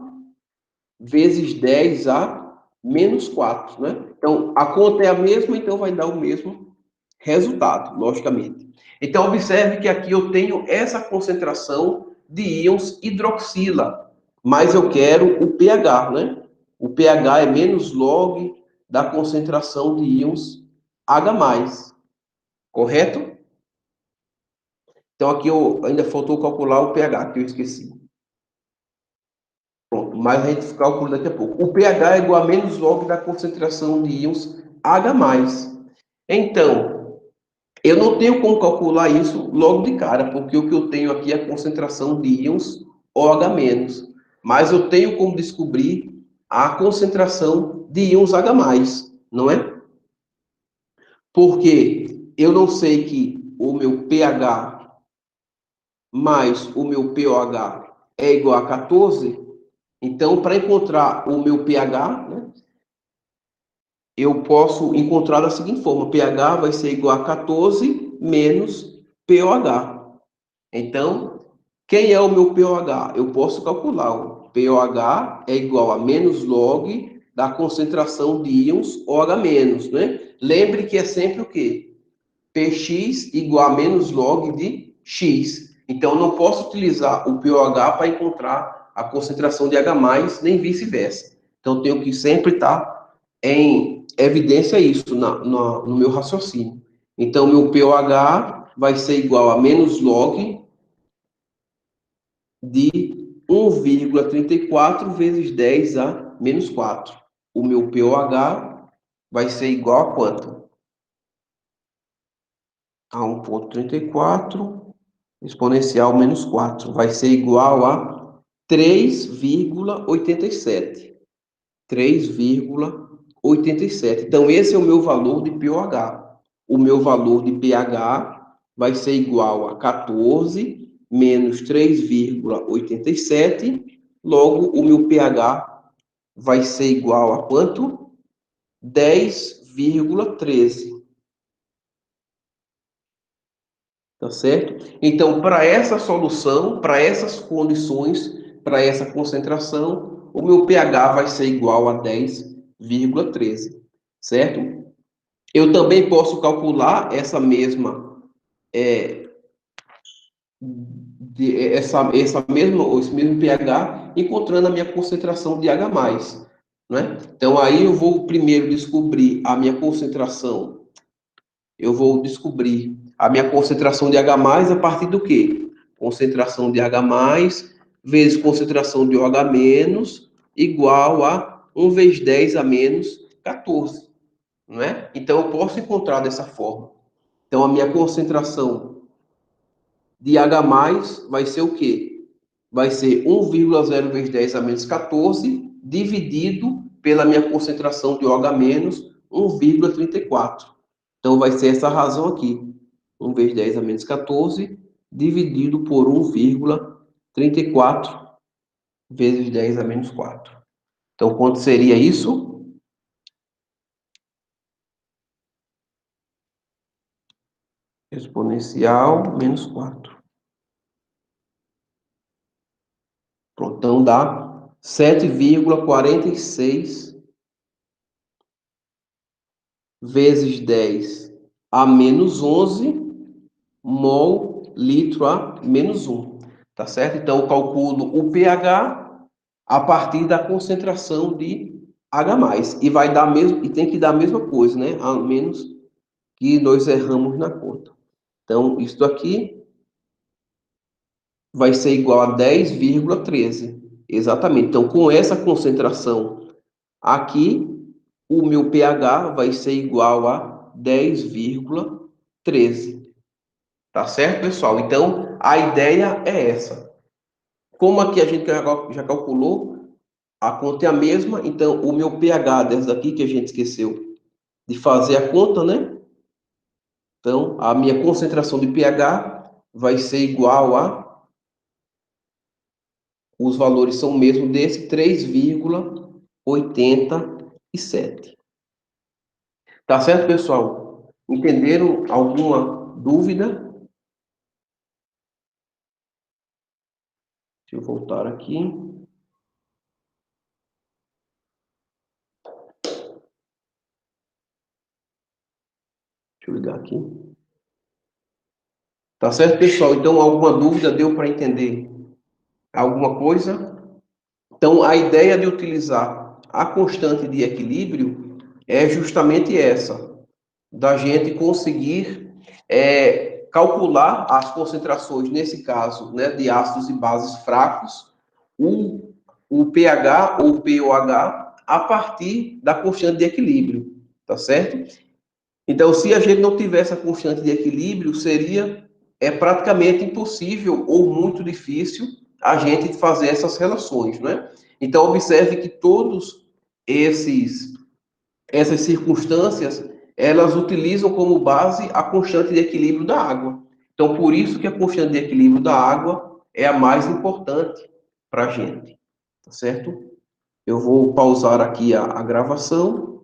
vezes 10 a menos 4, né? Então, a conta é a mesma, então vai dar o mesmo resultado, logicamente. Então, observe que aqui eu tenho essa concentração de íons hidroxila, mas eu quero o pH, né? O pH é menos log da concentração de íons H+, correto? Então, aqui eu ainda faltou calcular o pH, que eu esqueci. Pronto, mas a gente calcula daqui a pouco. O pH é igual a menos log da concentração de íons H+. Então, eu não tenho como calcular isso logo de cara, porque o que eu tenho aqui é a concentração de íons OH-. Mas eu tenho como descobrir a concentração de íons H+, não é? Porque eu não sei que o meu pH mais o meu pOH é igual a 14, então, para encontrar o meu pH, né, eu posso encontrar da seguinte forma: pH vai ser igual a 14 menos pOH. Então, quem é o meu pOH? Eu posso calcular. O pOH é igual a menos log da concentração de íons OH-, né? Lembre que é sempre o quê? Px igual a menos log de x. Então, eu não posso utilizar o pOH para encontrar a concentração de H+, nem vice-versa. Então, eu tenho que sempre estar em evidência isso no meu raciocínio. Então, meu pOH vai ser igual a menos log de 1,34 vezes 10 a menos 4. O meu pOH vai ser igual a quanto? A 1,34 exponencial menos 4. Vai ser igual a 3,87. 3,87. Então, esse é o meu valor de pOH. O meu valor de pH vai ser igual a 14 menos 3,87. Logo, o meu pH vai ser igual a quanto? 10,13. Tá certo? Então, para essa solução, para essas condições, para essa concentração, o meu pH vai ser igual a 10,13, certo? Eu também posso calcular essa mesma, esse mesmo pH encontrando a minha concentração de H+, né? Então, aí eu vou primeiro descobrir a minha concentração. Eu vou descobrir a minha concentração de H+ a partir do quê? Concentração de H+ vezes concentração de OH- igual a 1 vezes 10 a menos 14, não é? Então, eu posso encontrar dessa forma. Então, a minha concentração de H+ vai ser o quê? Vai ser 1,0 vezes 10 a menos 14 dividido pela minha concentração de OH-, 1,34. Então, vai ser essa razão aqui. 1 vezes 10 a menos 14, dividido por 1,34 vezes 10 a menos 4. Então, quanto seria isso? Exponencial menos 4. Pronto, então dá 7,46 vezes 10 a menos 11 mol litro a menos 1. Tá certo? Então, eu calculo o pH a partir da concentração de H+. E vai dar mesmo, e tem que dar a mesma coisa, né? A menos que nós erramos na conta. Então, isso aqui vai ser igual a 10,13. Exatamente. Então, com essa concentração aqui, o meu pH vai ser igual a 10,13. Tá certo, pessoal? Então, a ideia é essa. Como aqui a gente já calculou, a conta é a mesma, então o meu pH dessa daqui, que a gente esqueceu de fazer a conta, né? Então, a minha concentração de pH vai ser igual a... Os valores são o mesmo desse, 3,87. Tá certo, pessoal? Entenderam alguma dúvida? Deixa eu voltar aqui. Deixa eu ligar aqui. Tá certo, pessoal? Então, alguma dúvida? Deu para entender alguma coisa? Então, a ideia de utilizar a constante de equilíbrio é justamente essa, da gente conseguir calcular as concentrações, nesse caso, né, de ácidos e bases fracos, o pH ou pOH, a partir da constante de equilíbrio, tá certo? Então, se a gente não tivesse a constante de equilíbrio, seria praticamente impossível ou muito difícil a gente fazer essas relações, né? Então, observe que todos essas circunstâncias, elas utilizam como base a constante de equilíbrio da água. Então, por isso que a constante de equilíbrio da água é a mais importante para a gente, tá certo? Eu vou pausar aqui a gravação.